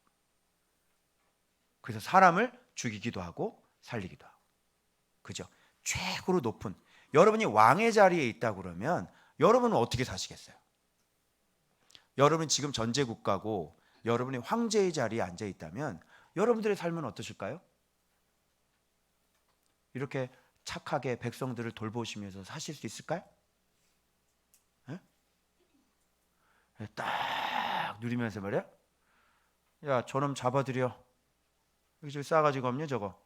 그래서 사람을 죽이기도 하고 살리기도 하고. 그죠? 최고로 높은. 여러분이 왕의 자리에 있다 그러면 여러분은 어떻게 사시겠어요? 여러분 지금 전제국가고 여러분이 황제의 자리에 앉아 있다면 여러분들의 삶은 어떠실까요? 이렇게 착하게 백성들을 돌보시면서 사실 수 있을까요? 네? 딱 누리면서 말이야. 야, 저놈 잡아들여. 여기 저 싸가지가 없냐 저거.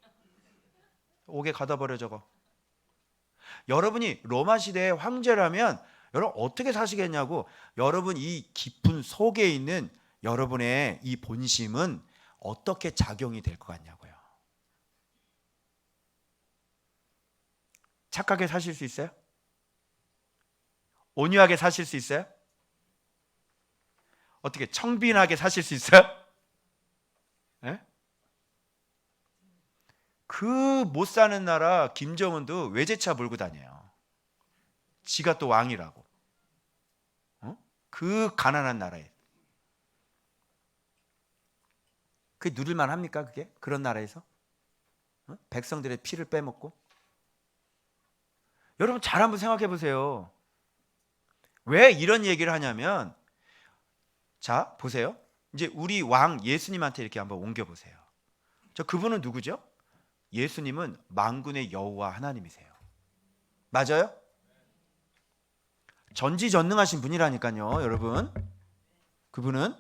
옥에 가다 버려 저거. 여러분이 로마 시대의 황제라면 여러분 어떻게 사시겠냐고. 여러분 이 깊은 속에 있는 여러분의 이 본심은 어떻게 작용이 될 것 같냐고요. 착하게 사실 수 있어요? 온유하게 사실 수 있어요? 어떻게 청빈하게 사실 수 있어요? 네? 그 못 사는 나라 김정은도 외제차 몰고 다녀요. 지가 또 왕이라고. 그 가난한 나라에. 그게 누릴만 합니까? 그게? 그런 나라에서? 백성들의 피를 빼먹고? 여러분 잘 한번 생각해 보세요. 왜 이런 얘기를 하냐면, 자, 보세요. 이제 우리 왕 예수님한테 이렇게 한번 옮겨 보세요. 저 그분은 누구죠? 예수님은 만군의 여호와 하나님이세요. 맞아요? 전지전능하신 분이라니까요, 여러분. 그분은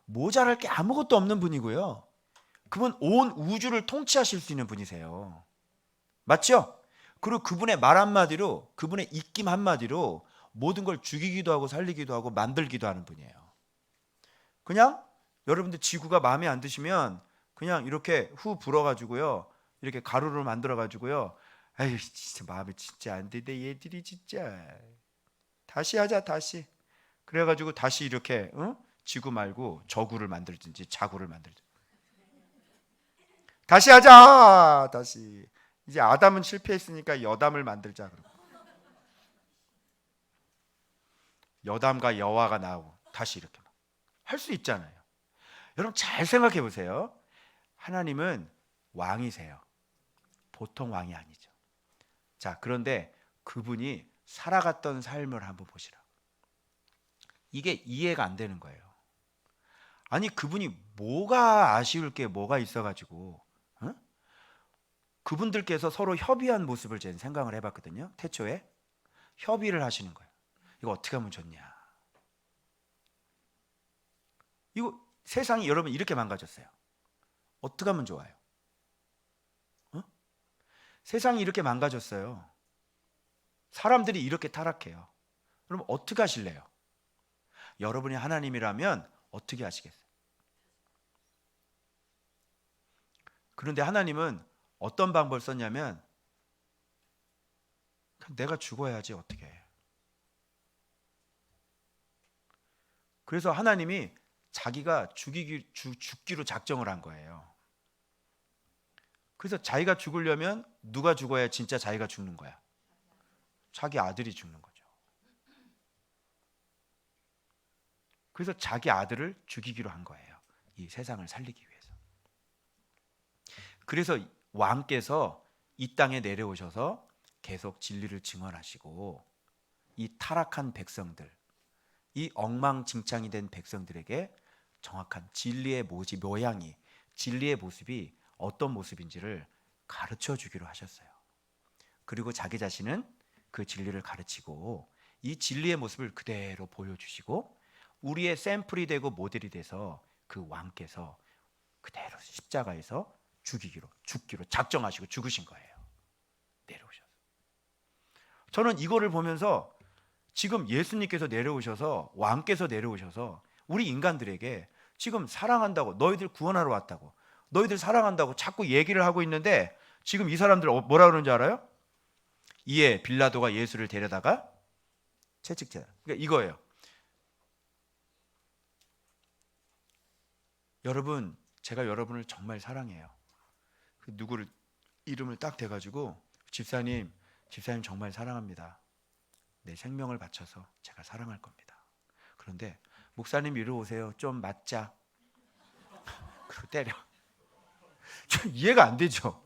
모자랄 게 아무것도 없는 분이고요. 그분 온 우주를 통치하실 수 있는 분이세요. 맞죠? 그리고 그분의 말 한마디로, 그분의 입김 한마디로 모든 걸 죽이기도 하고 살리기도 하고 만들기도 하는 분이에요. 그냥 여러분들 지구가 마음에 안 드시면 그냥 이렇게 후 불어가지고요, 이렇게 가루를 만들어가지고요, 아유 진짜 마음에 진짜 안 드네 얘들이 진짜, 다시 하자 다시. 그래가지고 다시 이렇게 지구 말고 저구를 만들든지 자구를 만들든지. 다시 하자 다시. 이제 아담은 실패했으니까 여담을 만들자. 그러고. 여담과 여화가 나오고 다시 이렇게 할 수 있잖아요. 여러분 잘 생각해 보세요. 하나님은 왕이세요. 보통 왕이 아니죠. 자, 그런데 그분이 살아갔던 삶을 한번 보시라. 이게 이해가 안 되는 거예요. 아니, 그분이 뭐가 아쉬울 게 뭐가 있어가지고 그분들께서 서로 협의한 모습을 제가 생각을 해봤거든요. 태초에 협의를 하시는 거예요. 이거 어떻게 하면 좋냐. 이거 세상이 여러분 이렇게 망가졌어요. 어떻게 하면 좋아요? 세상이 이렇게 망가졌어요. 사람들이 이렇게 타락해요. 그럼 어떻게 하실래요? 여러분이 하나님이라면 어떻게 하시겠어요? 그런데 하나님은 어떤 방법을 썼냐면 내가 죽어야지 어떻게 해. 그래서 하나님이 자기가 죽기로 작정을 한 거예요. 그래서 자기가 죽으려면 누가 죽어야 진짜 자기가 죽는 거야? 자기 아들이 죽는 거죠. 그래서 자기 아들을 죽이기로 한 거예요. 이 세상을 살리기 위해서. 그래서 왕께서 이 땅에 내려오셔서 계속 진리를 증언하시고 이 타락한 백성들, 이 엉망진창이 된 백성들에게 정확한 진리의 모양이, 진리의 모습이 어떤 모습인지를 가르쳐 주기로 하셨어요. 그리고 자기 자신은 그 진리를 가르치고 이 진리의 모습을 그대로 보여주시고 우리의 샘플이 되고 모델이 돼서 그 왕께서 그대로 십자가에서 죽기로 작정하시고 죽으신 거예요. 내려오셔서. 저는 이거를 보면서 지금 예수님께서 내려오셔서 왕께서 내려오셔서 우리 인간들에게 지금 사랑한다고, 너희들 구원하러 왔다고, 너희들 사랑한다고 자꾸 얘기를 하고 있는데 지금 이 사람들 뭐라 그러는지 알아요? 이에 빌라도가 예수를 데려다가 채찍질. 그러니까 이거예요. 여러분, 제가 여러분을 정말 사랑해요. 누구를 이름을 딱 대가지고 집사님 정말 사랑합니다. 내 생명을 바쳐서 제가 사랑할 겁니다. 그런데 목사님 이리 오세요. 좀 맞자. 그리고 때려. 좀 이해가 안 되죠.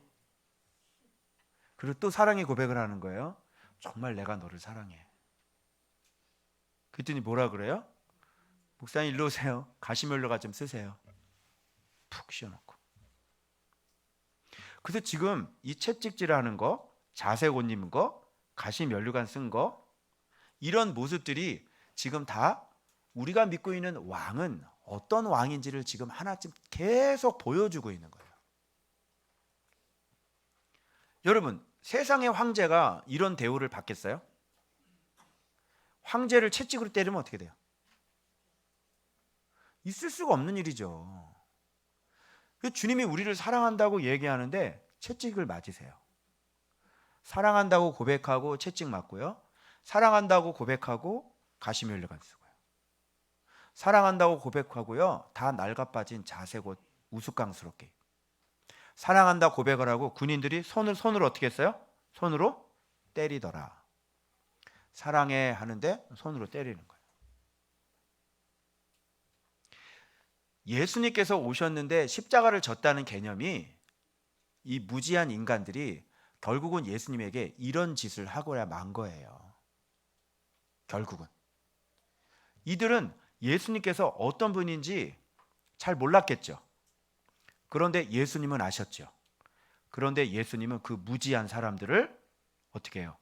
그리고 또 사랑의 고백을 하는 거예요. 정말 내가 너를 사랑해. 그랬더니 뭐라 그래요? 목사님 일로 오세요. 가시멜로가 좀 쓰세요. 푹 씌워놓고. 그래서 지금 이 채찍질하는 거, 자색 옷 입은 거, 가시 면류관 쓴 거, 이런 모습들이 지금 다 우리가 믿고 있는 왕은 어떤 왕인지를 지금 하나쯤 계속 보여주고 있는 거예요. 여러분, 세상의 황제가 이런 대우를 받겠어요? 황제를 채찍으로 때리면 어떻게 돼요? 있을 수가 없는 일이죠. 주님이 우리를 사랑한다고 얘기하는데 채찍을 맞으세요. 사랑한다고 고백하고 채찍 맞고요. 사랑한다고 고백하고 가시면류관 쓰고요. 사랑한다고 고백하고요. 다 낡아빠진 자색 옷 우스꽝스럽게. 사랑한다 고백을 하고 군인들이 손으로 어떻게 했어요? 손으로 때리더라. 사랑해 하는데 손으로 때리는 거예요. 예수님께서 오셨는데 십자가를 졌다는 개념이 이 무지한 인간들이 결국은 예수님에게 이런 짓을 하고야 만 거예요. 결국은 이들은 예수님께서 어떤 분인지 잘 몰랐겠죠. 그런데 예수님은 아셨죠. 그런데 예수님은 그 무지한 사람들을 어떻게 해요?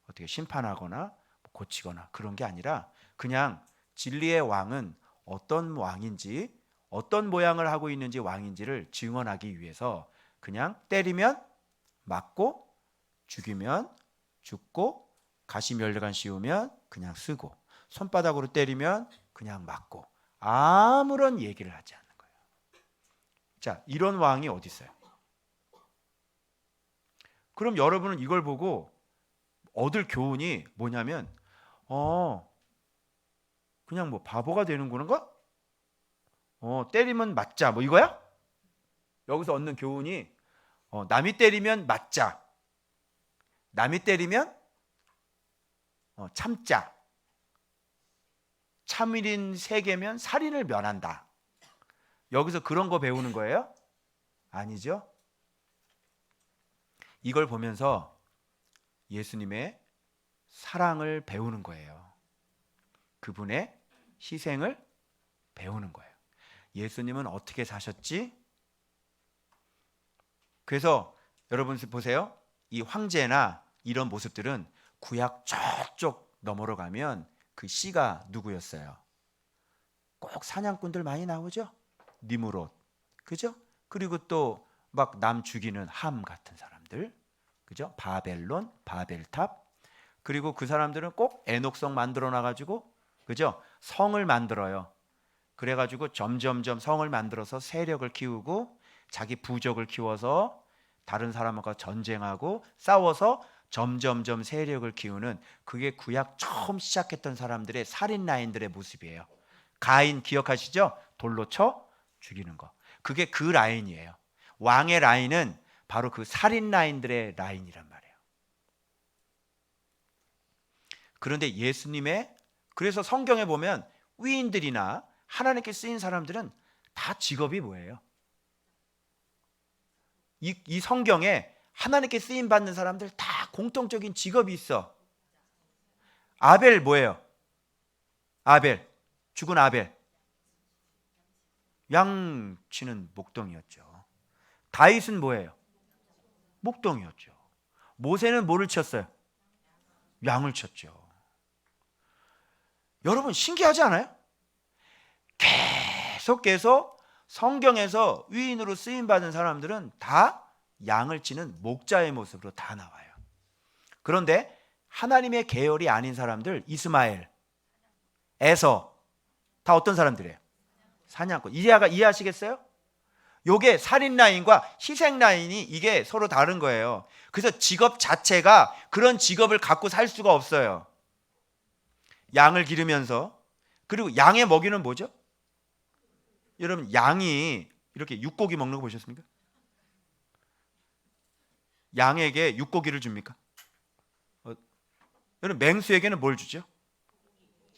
어떻게 심판하거나 고치거나 그런 게 아니라 그냥 진리의 왕은 어떤 왕인지, 어떤 모양을 하고 있는지 왕인지를 증언하기 위해서 그냥 때리면 맞고, 죽이면 죽고, 가시면류관 씌우면 그냥 쓰고, 손바닥으로 때리면 그냥 맞고, 아무런 얘기를 하지 않는 거예요. 자, 이런 왕이 어디 있어요? 그럼 여러분은 이걸 보고 얻을 교훈이 뭐냐면 그냥 뭐 바보가 되는 건가? 때리면 맞자 뭐 이거야? 여기서 얻는 교훈이 남이 때리면 맞자, 남이 때리면 참자, 참일인 세계면 살인을 면한다. 여기서 그런 거 배우는 거예요? 아니죠. 이걸 보면서 예수님의 사랑을 배우는 거예요. 그분의 희생을 배우는 거예요. 예수님은 어떻게 사셨지? 그래서 여러분 보세요. 이 황제나 이런 모습들은 구약 저쪽 너머로 가면 그 씨가 누구였어요? 꼭 사냥꾼들 많이 나오죠? 니무롯, 그죠? 그리고 또 막 남 죽이는 함 같은 사람들, 그죠? 바벨론, 바벨탑. 그리고 그 사람들은 꼭 에녹성 만들어 놔가지고, 그죠? 성을 만들어요. 그래가지고 점점점 성을 만들어서 세력을 키우고 자기 부족을 키워서 다른 사람과 전쟁하고 싸워서 점점점 세력을 키우는, 그게 구약 처음 시작했던 사람들의 살인 라인들의 모습이에요. 가인 기억하시죠? 돌로 쳐 죽이는 거. 그게 그 라인이에요. 왕의 라인은 바로 그 살인 라인들의 라인이란 말이에요. 그런데 예수님의, 그래서 성경에 보면 위인들이나 하나님께 쓰인 사람들은 다 직업이 뭐예요? 이 성경에 하나님께 쓰임 받는 사람들 다 공통적인 직업이 있어. 아벨 뭐예요? 아벨, 죽은 아벨, 양 치는 목동이었죠. 다윗은 뭐예요? 목동이었죠. 모세는 뭐를 쳤어요? 양을 쳤죠. 여러분 신기하지 않아요? 계속해서 성경에서 위인으로 쓰임받은 사람들은 다 양을 치는 목자의 모습으로 다 나와요. 그런데 하나님의 계열이 아닌 사람들, 이스마엘, 에서, 다 어떤 사람들이에요? 사냥꾼. 이해하시겠어요? 요게 살인 라인과 희생 라인이 이게 서로 다른 거예요. 그래서 직업 자체가 그런 직업을 갖고 살 수가 없어요. 양을 기르면서. 그리고 양의 먹이는 뭐죠? 여러분 양이 이렇게 육고기 먹는 거 보셨습니까? 양에게 육고기를 줍니까? 여러분 맹수에게는 뭘 주죠?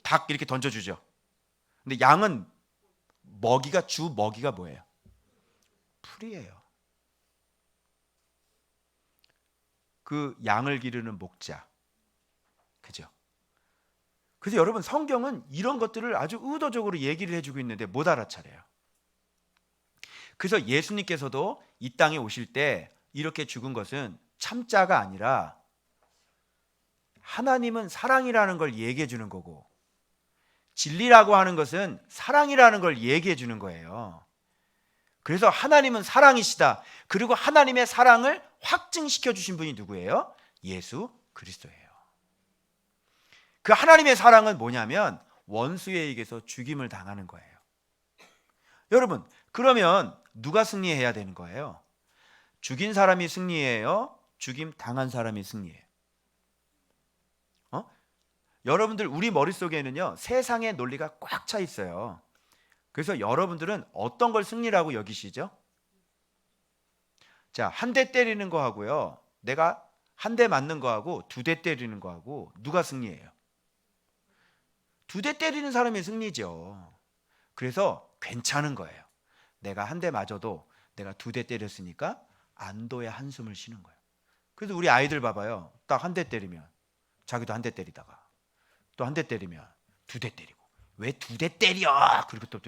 닭 이렇게 던져주죠. 근데 양은 먹이가, 주 먹이가 뭐예요? 풀이에요. 그 양을 기르는 목자, 그죠? 그래서 여러분 성경은 이런 것들을 아주 의도적으로 얘기를 해주고 있는데 못 알아차려요. 그래서 예수님께서도 이 땅에 오실 때 이렇게 죽은 것은 참자가 아니라 하나님은 사랑이라는 걸 얘기해 주는 거고, 진리라고 하는 것은 사랑이라는 걸 얘기해 주는 거예요. 그래서 하나님은 사랑이시다. 그리고 하나님의 사랑을 확증시켜 주신 분이 누구예요? 예수 그리스도예요. 그 하나님의 사랑은 뭐냐면 원수에 의해서 죽임을 당하는 거예요. 여러분, 그러면 누가 승리해야 되는 거예요? 죽인 사람이 승리해요? 죽임 당한 사람이 승리해요? 여러분들 우리 머릿속에는요 세상의 논리가 꽉 차 있어요. 그래서 여러분들은 어떤 걸 승리라고 여기시죠? 자, 한 대 때리는 거 하고요, 내가 한 대 맞는 거 하고 두 대 때리는 거 하고 누가 승리해요? 두 대 때리는 사람이 승리죠. 그래서 괜찮은 거예요. 내가 한 대 맞아도 내가 두 대 때렸으니까 안도의 한숨을 쉬는 거예요. 그래서 우리 아이들 봐봐요. 딱 한 대 때리면 자기도 한 대 때리다가 또 한 대 때리면 두 대 때리고, 왜 두 대 때려? 그리고 또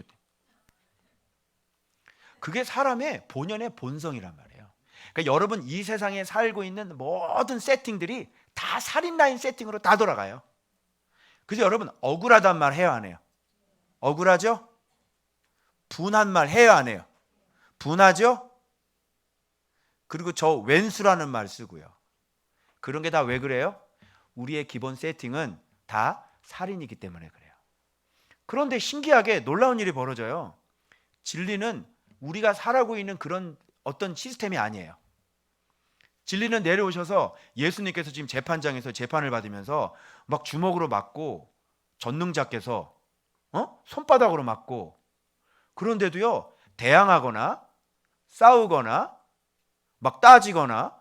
그게 사람의 본연의 본성이란 말이에요. 그러니까 여러분 이 세상에 살고 있는 모든 세팅들이 다 살인 라인 세팅으로 다 돌아가요. 그래서 여러분 억울하단 말 해요, 안 해요? 억울하죠? 분한 말 해요, 안 해요? 분하죠? 그리고 저 왼수라는 말 쓰고요. 그런 게 다 왜 그래요? 우리의 기본 세팅은 다 살인이기 때문에 그래요. 그런데 신기하게 놀라운 일이 벌어져요. 진리는 우리가 살아가고 있는 그런 어떤 시스템이 아니에요. 진리는 내려오셔서 예수님께서 지금 재판장에서 재판을 받으면서 막 주먹으로 맞고 전능자께서 손바닥으로 맞고, 그런데도요 대항하거나 싸우거나 막 따지거나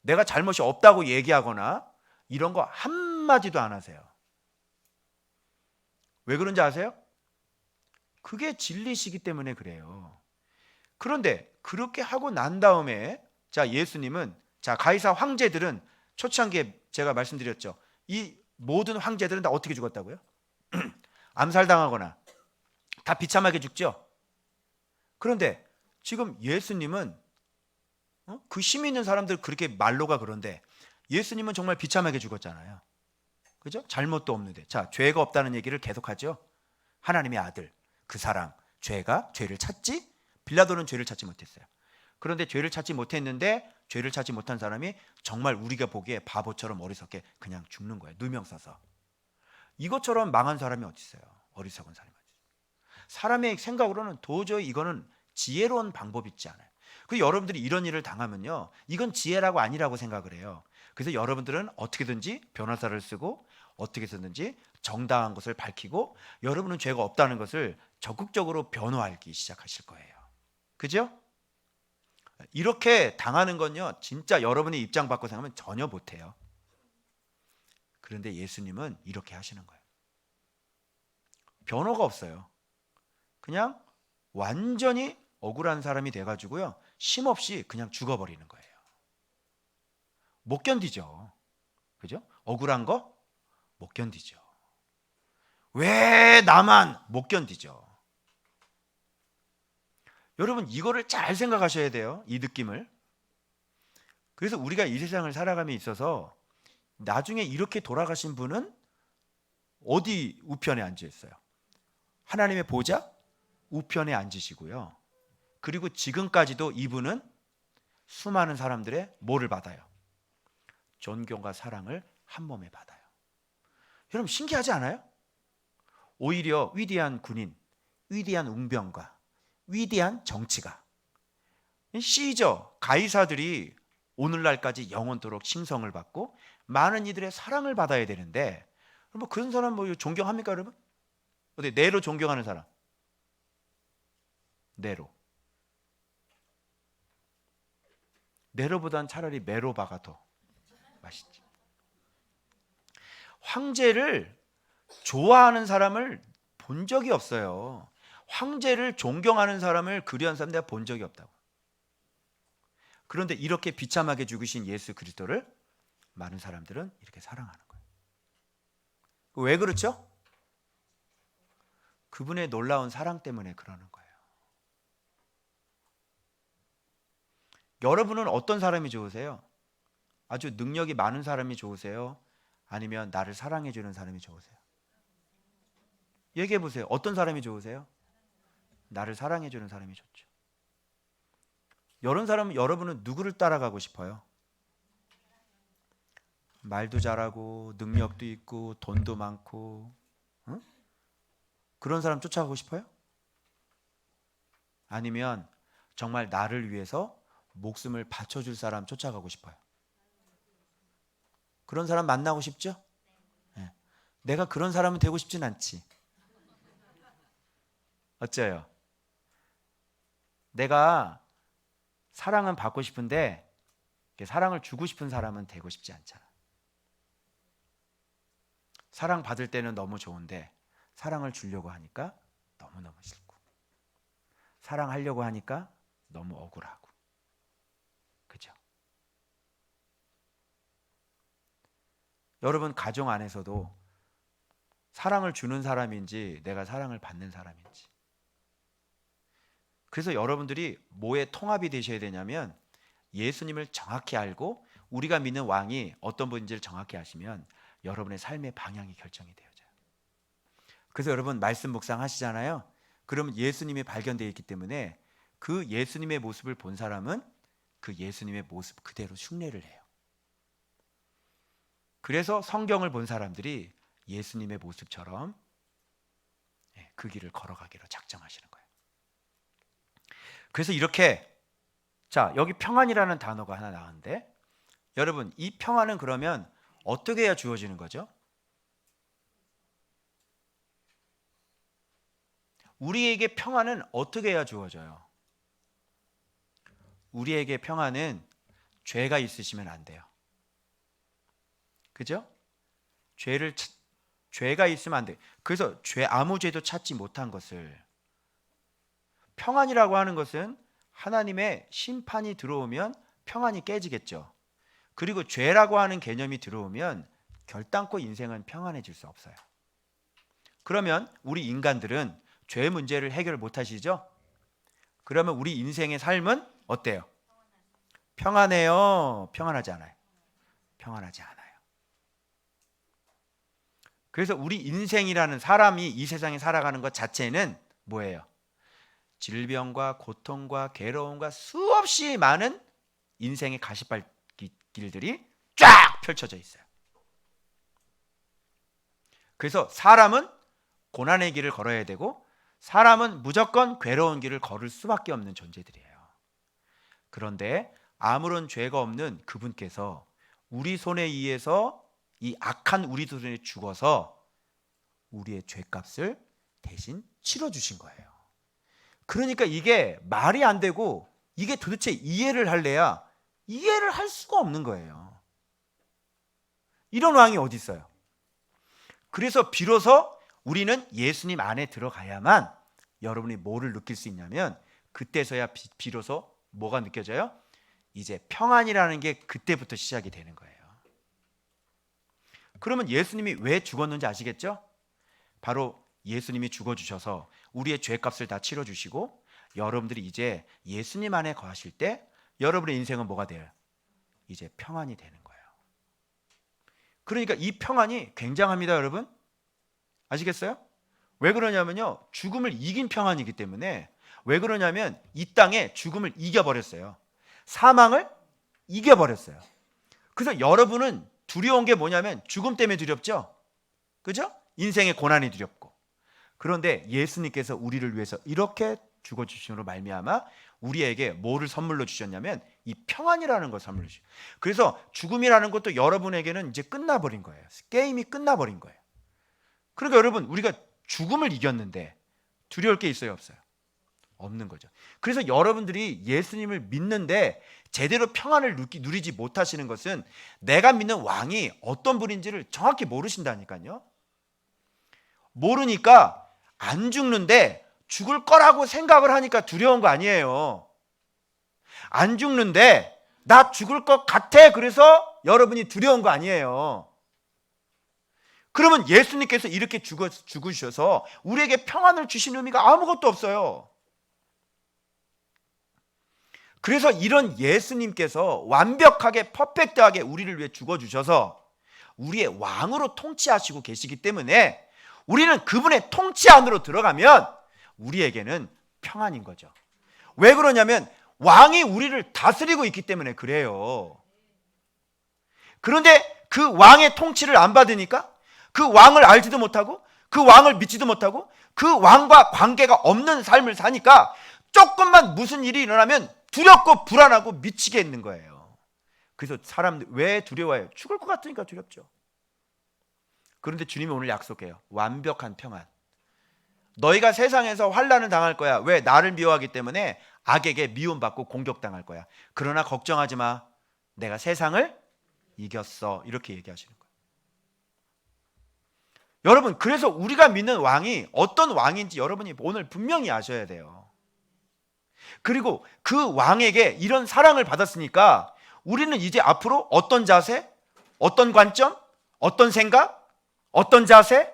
내가 잘못이 없다고 얘기하거나 이런 거 한마디도 안 하세요. 왜 그런지 아세요? 그게 진리시기 때문에 그래요. 그런데 그렇게 하고 난 다음에 자 예수님은, 자 가이사 황제들은 초창기에 제가 말씀드렸죠. 이 모든 황제들은 다 어떻게 죽었다고요? 암살당하거나 다 비참하게 죽죠. 그런데 지금 예수님은 그 힘 있는 사람들 그렇게 말로가 그런데 예수님은 정말 비참하게 죽었잖아요. 그죠? 잘못도 없는데. 자, 죄가 없다는 얘기를 계속하죠. 하나님의 아들, 그 사랑, 죄를 찾지? 빌라도는 죄를 찾지 못했어요. 그런데 죄를 찾지 못했는데 죄를 찾지 못한 사람이 정말 우리가 보기에 바보처럼 어리석게 그냥 죽는 거예요. 누명 써서. 이것처럼 망한 사람이 어디 있어요? 어리석은 사람이 어디 있어요? 사람의 생각으로는 도저히 이거는 지혜로운 방법이 있지 않아요. 그 여러분들이 이런 일을 당하면요, 이건 지혜라고 아니라고 생각을 해요. 그래서 여러분들은 어떻게든지 변호사를 쓰고 어떻게 쓰든지 정당한 것을 밝히고 여러분은 죄가 없다는 것을 적극적으로 변호하기 시작하실 거예요. 그죠? 이렇게 당하는 건요, 진짜 여러분의 입장 바꿔 생각하면 전혀 못해요. 그런데 예수님은 이렇게 하시는 거예요. 변호가 없어요. 그냥 완전히 억울한 사람이 돼가지고요, 쉼없이 그냥 죽어버리는 거예요. 못 견디죠. 그죠? 억울한 거 못 견디죠. 왜 나만 못 견디죠. 여러분, 이거를 잘 생각하셔야 돼요. 이 느낌을. 그래서 우리가 이 세상을 살아감에 있어서 나중에 이렇게 돌아가신 분은 어디 우편에 앉아 있어요? 하나님의 보좌 우편에 앉으시고요. 그리고 지금까지도 이분은 수많은 사람들의 뭐를 받아요? 존경과 사랑을 한 몸에 받아요. 여러분, 신기하지 않아요? 오히려 위대한 군인, 위대한 웅병과 위대한 정치가, 시저, 가이사들이 오늘날까지 영원토록 칭송을 받고 많은 이들의 사랑을 받아야 되는데, 뭐 그런 사람 뭐 존경합니까, 여러분? 어디 네로 존경하는 사람? 네로보단 차라리 메로바가 더 맛있지. 황제를 좋아하는 사람을 본 적이 없어요. 황제를 존경하는 사람을 그리한 사람 내가 본 적이 없다고. 그런데 이렇게 비참하게 죽으신 예수 그리스도를 많은 사람들은 이렇게 사랑하는 거예요. 왜 그렇죠? 그분의 놀라운 사랑 때문에 그러는 거예요. 여러분은 어떤 사람이 좋으세요? 아주 능력이 많은 사람이 좋으세요? 아니면 나를 사랑해 주는 사람이 좋으세요? 얘기해 보세요. 어떤 사람이 좋으세요? 나를 사랑해 주는 사람이 좋죠. 이런 사람은 여러분은 누구를 따라가고 싶어요? 말도 잘하고 능력도 있고 돈도 많고, 응? 그런 사람 쫓아가고 싶어요? 아니면 정말 나를 위해서 목숨을 바쳐줄 사람 쫓아가고 싶어요? 그런 사람 만나고 싶죠? 네. 내가 그런 사람은 되고 싶진 않지. 어째요? 내가 사랑은 받고 싶은데 사랑을 주고 싶은 사람은 되고 싶지 않잖아. 사랑 받을 때는 너무 좋은데 사랑을 주려고 하니까 너무너무 싫고, 사랑하려고 하니까 너무 억울하고. 그죠? 여러분, 가정 안에서도 사랑을 주는 사람인지 내가 사랑을 받는 사람인지, 그래서 여러분들이 뭐에 통합이 되셔야 되냐면 예수님을 정확히 알고 우리가 믿는 왕이 어떤 분인지를 정확히 아시면 여러분의 삶의 방향이 결정이 되어져요. 그래서 여러분 말씀 묵상하시잖아요. 그러면 예수님이 발견되어 있기 때문에 그 예수님의 모습을 본 사람은 그 예수님의 모습 그대로 흉내를 해요. 그래서 성경을 본 사람들이 예수님의 모습처럼 그 길을 걸어가기로 작정하시는 거예요. 그래서 이렇게, 자, 여기 평안이라는 단어가 하나 나왔는데, 여러분 이 평안은 그러면 어떻게 해야 주어지는 거죠? 우리에게 평안은 어떻게 해야 주어져요? 우리에게 평안은 죄가 있으시면 안 돼요. 그죠? 죄가 있으면 안 돼요. 그래서 아무 죄도 찾지 못한 것을, 평안이라고 하는 것은 하나님의 심판이 들어오면 평안이 깨지겠죠. 그리고 죄라고 하는 개념이 들어오면 결단코 인생은 평안해질 수 없어요. 그러면 우리 인간들은 죄 문제를 해결 못 하시죠? 그러면 우리 인생의 삶은 어때요? 평안해요? 평안하지 않아요? 평안하지 않아요. 그래서 우리 인생이라는 사람이 이 세상에 살아가는 것 자체는 뭐예요? 질병과 고통과 괴로움과 수없이 많은 인생의 가시밭길들이 쫙 펼쳐져 있어요. 그래서 사람은 고난의 길을 걸어야 되고 사람은 무조건 괴로운 길을 걸을 수밖에 없는 존재들이에요. 그런데 아무런 죄가 없는 그분께서 우리 손에 의해서 이 악한 우리 손에 죽어서 우리의 죄값을 대신 치러주신 거예요. 그러니까 이게 말이 안 되고 이게 도대체 이해를 할래야 이해를 할 수가 없는 거예요. 이런 왕이 어디 있어요? 그래서 비로소 우리는 예수님 안에 들어가야만 여러분이 뭐를 느낄 수 있냐면 그때서야 비로소 뭐가 느껴져요? 이제 평안이라는 게 그때부터 시작이 되는 거예요. 그러면 예수님이 왜 죽었는지 아시겠죠? 바로 예수님이 죽어주셔서 우리의 죄값을 다 치러주시고 여러분들이 이제 예수님 안에 거하실 때 여러분의 인생은 뭐가 돼요? 이제 평안이 되는 거예요. 그러니까 이 평안이 굉장합니다, 여러분. 아시겠어요? 왜 그러냐면요, 죽음을 이긴 평안이기 때문에. 왜 그러냐면 이 땅에 죽음을 이겨버렸어요. 사망을 이겨버렸어요. 그래서 여러분은 두려운 게 뭐냐면 죽음 때문에 두렵죠? 그죠? 인생의 고난이 두렵고. 그런데 예수님께서 우리를 위해서 이렇게 죽어주심으로 말미암아 우리에게 뭐를 선물로 주셨냐면 이 평안이라는 걸 선물로 주셨어요. 그래서 죽음이라는 것도 여러분에게는 이제 끝나버린 거예요. 게임이 끝나버린 거예요. 그러니까 여러분, 우리가 죽음을 이겼는데 두려울 게 있어요, 없어요? 없는 거죠. 그래서 여러분들이 예수님을 믿는데 제대로 평안을 누리지 못하시는 것은 내가 믿는 왕이 어떤 분인지를 정확히 모르신다니까요. 모르니까 안 죽는데 죽을 거라고 생각을 하니까 두려운 거 아니에요. 안 죽는데 나 죽을 것 같아, 그래서 여러분이 두려운 거 아니에요. 그러면 예수님께서 이렇게 죽으셔서 우리에게 평안을 주신 의미가 아무것도 없어요. 그래서 이런 예수님께서 완벽하게 퍼펙트하게 우리를 위해 죽어주셔서 우리의 왕으로 통치하시고 계시기 때문에 우리는 그분의 통치 안으로 들어가면 우리에게는 평안인 거죠. 왜 그러냐면 왕이 우리를 다스리고 있기 때문에 그래요. 그런데 그 왕의 통치를 안 받으니까 그 왕을 알지도 못하고 그 왕을 믿지도 못하고 그 왕과 관계가 없는 삶을 사니까 조금만 무슨 일이 일어나면 두렵고 불안하고 미치게 있는 거예요. 그래서 사람들 왜 두려워해요? 죽을 것 같으니까 두렵죠. 그런데 주님이 오늘 약속해요. 완벽한 평안. 너희가 세상에서 환난을 당할 거야. 왜? 나를 미워하기 때문에 악에게 미움받고 공격당할 거야. 그러나 걱정하지 마. 내가 세상을 이겼어. 이렇게 얘기하시는 거예요. 여러분, 그래서 우리가 믿는 왕이 어떤 왕인지 여러분이 오늘 분명히 아셔야 돼요. 그리고 그 왕에게 이런 사랑을 받았으니까 우리는 이제 앞으로 어떤 자세, 어떤 관점, 어떤 생각, 어떤 자세,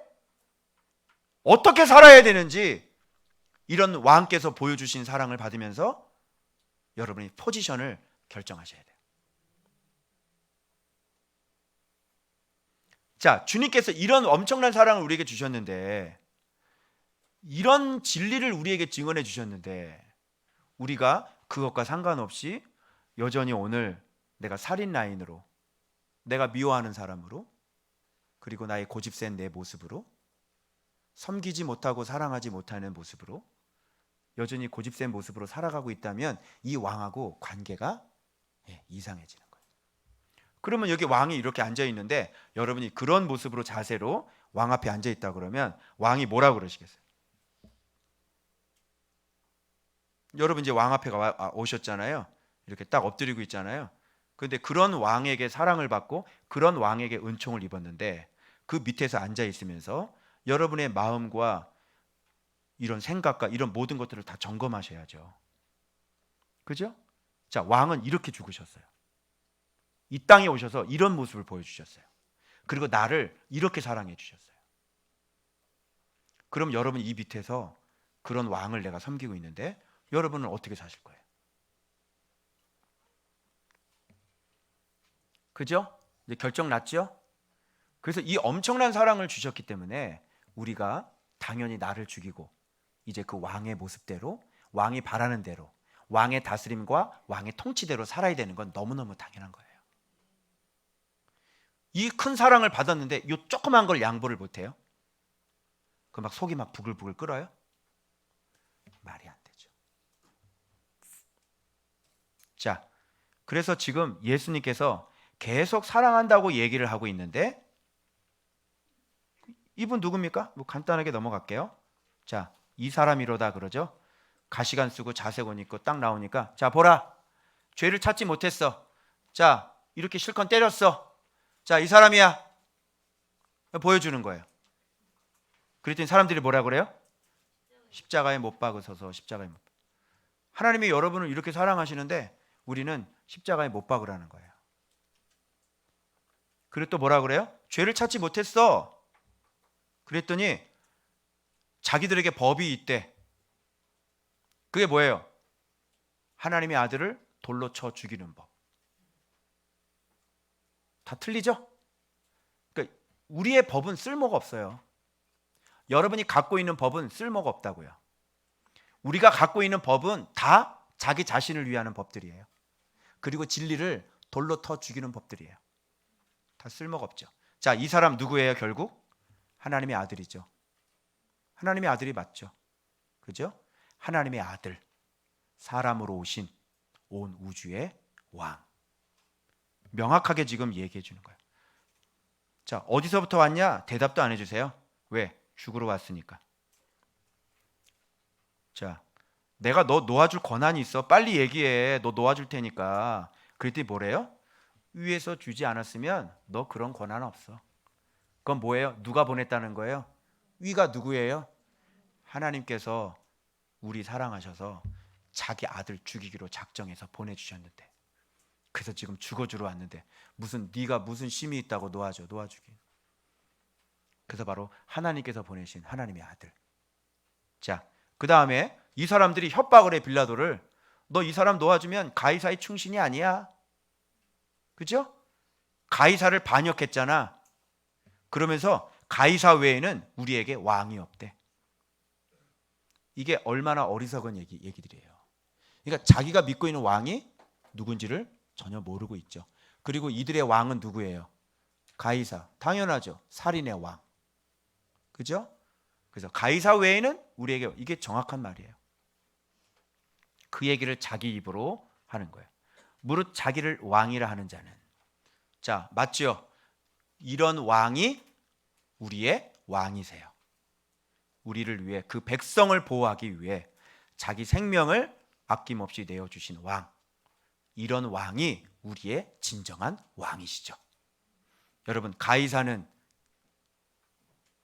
어떻게 살아야 되는지 이런 왕께서 보여주신 사랑을 받으면서 여러분이 포지션을 결정하셔야 돼요. 자, 주님께서 이런 엄청난 사랑을 우리에게 주셨는데, 이런 진리를 우리에게 증언해 주셨는데 우리가 그것과 상관없이 여전히 오늘 내가 살인 라인으로, 내가 미워하는 사람으로, 그리고 나의 고집센 내 모습으로, 섬기지 못하고 사랑하지 못하는 모습으로, 여전히 고집센 모습으로 살아가고 있다면 이 왕하고 관계가 이상해지는 거예요. 그러면 여기 왕이 이렇게 앉아 있는데 여러분이 그런 모습으로, 자세로 왕 앞에 앉아 있다 그러면 왕이 뭐라고 그러시겠어요? 여러분 이제 왕 앞에 오셨잖아요. 이렇게 딱 엎드리고 있잖아요. 그런데 그런 왕에게 사랑을 받고 그런 왕에게 은총을 입었는데 그 밑에서 앉아 있으면서 여러분의 마음과 이런 생각과 이런 모든 것들을 다 점검하셔야죠. 그죠? 자, 왕은 이렇게 죽으셨어요. 이 땅에 오셔서 이런 모습을 보여주셨어요. 그리고 나를 이렇게 사랑해 주셨어요. 그럼 여러분 이 밑에서 그런 왕을 내가 섬기고 있는데 여러분은 어떻게 사실 거예요? 그죠? 이제 결정 났죠? 그래서 이 엄청난 사랑을 주셨기 때문에 우리가 당연히 나를 죽이고 이제 그 왕의 모습대로, 왕이 바라는 대로, 왕의 다스림과 왕의 통치대로 살아야 되는 건 너무너무 당연한 거예요. 이 큰 사랑을 받았는데 이 조그만 걸 양보를 못해요? 그 막 속이 막 부글부글 끓어요? 말이 안 되죠. 자, 그래서 지금 예수님께서 계속 사랑한다고 얘기를 하고 있는데 이분 누굽니까? 뭐 간단하게 넘어갈게요. 자, 이 사람이로다 그러죠. 가시관 쓰고 자색 옷 입고 딱 나오니까 자 보라, 죄를 찾지 못했어. 자, 이렇게 실컷 때렸어. 자, 이 사람이야. 보여주는 거예요. 그랬더니 사람들이 뭐라 그래요? 십자가에 못 박으셔서 십자가에 못. 하나님이 여러분을 이렇게 사랑하시는데 우리는 십자가에 못 박으라는 거예요. 그리고 또 뭐라 그래요? 죄를 찾지 못했어. 그랬더니 자기들에게 법이 있대. 그게 뭐예요? 하나님의 아들을 돌로 쳐 죽이는 법. 다 틀리죠? 그러니까 우리의 법은 쓸모가 없어요. 여러분이 갖고 있는 법은 쓸모가 없다고요. 우리가 갖고 있는 법은 다 자기 자신을 위하는 법들이에요. 그리고 진리를 돌로 터 죽이는 법들이에요. 다 쓸모가 없죠. 자, 이 사람 누구예요? 결국 하나님의 아들이죠. 하나님의 아들이 맞죠. 그죠? 하나님의 아들, 사람으로 오신 온 우주의 왕. 명확하게 지금 얘기해 주는 거예요. 자, 어디서부터 왔냐? 대답도 안 해주세요. 왜? 죽으러 왔으니까. 자, 내가 너 놓아줄 권한이 있어. 빨리 얘기해. 너 놓아줄 테니까. 그랬더니 뭐래요? 위에서 주지 않았으면 너 그런 권한 없어. 그건 뭐예요? 누가 보냈다는 거예요? 위가 누구예요? 하나님께서 우리 사랑하셔서 자기 아들 죽이기로 작정해서 보내주셨는데, 그래서 지금 죽어주러 왔는데 무슨 네가 무슨 심이 있다고 놓아주기. 그래서 바로 하나님께서 보내신 하나님의 아들. 자, 그 다음에 이 사람들이 협박을 해. 빌라도를. 너 이 사람 놓아주면 가이사의 충신이 아니야. 그죠? 가이사를 반역했잖아. 그러면서 가이사 외에는 우리에게 왕이 없대. 이게 얼마나 어리석은 얘기들이에요. 그러니까 자기가 믿고 있는 왕이 누군지를 전혀 모르고 있죠. 그리고 이들의 왕은 누구예요? 가이사. 당연하죠. 살인의 왕. 그죠? 그래서 가이사 외에는 우리에게, 이게 정확한 말이에요. 그 얘기를 자기 입으로 하는 거예요. 무릇 자기를 왕이라 하는 자는. 자, 맞죠? 이런 왕이 우리의 왕이세요. 우리를 위해, 그 백성을 보호하기 위해 자기 생명을 아낌없이 내어주신 왕. 이런 왕이 우리의 진정한 왕이시죠. 여러분,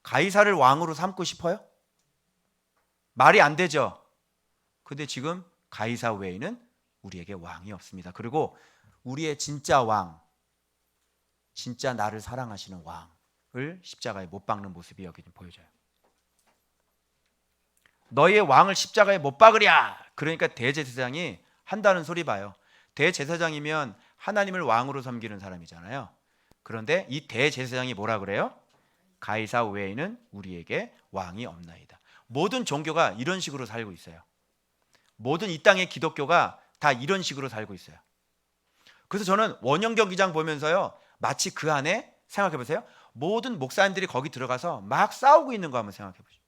가이사를 왕으로 삼고 싶어요? 말이 안 되죠. 근데 지금 가이사 외에는 우리에게 왕이 없습니다. 그리고 우리의 진짜 왕, 진짜 나를 사랑하시는 왕을 십자가에 못 박는 모습이 여기 보여져요. 너희의 왕을 십자가에 못 박으랴. 그러니까 대제사장이 한다는 소리 봐요. 대제사장이면 하나님을 왕으로 섬기는 사람이잖아요. 그런데 이 대제사장이 뭐라 그래요? 가이사 외에는 우리에게 왕이 없나이다. 모든 종교가 이런 식으로 살고 있어요. 모든 이 땅의 기독교가 다 이런 식으로 살고 있어요. 그래서 저는 원형 경기장 보면서요, 마치 그 안에 생각해 보세요. 모든 목사님들이 거기 들어가서 막 싸우고 있는 거 한번 생각해 보십시오.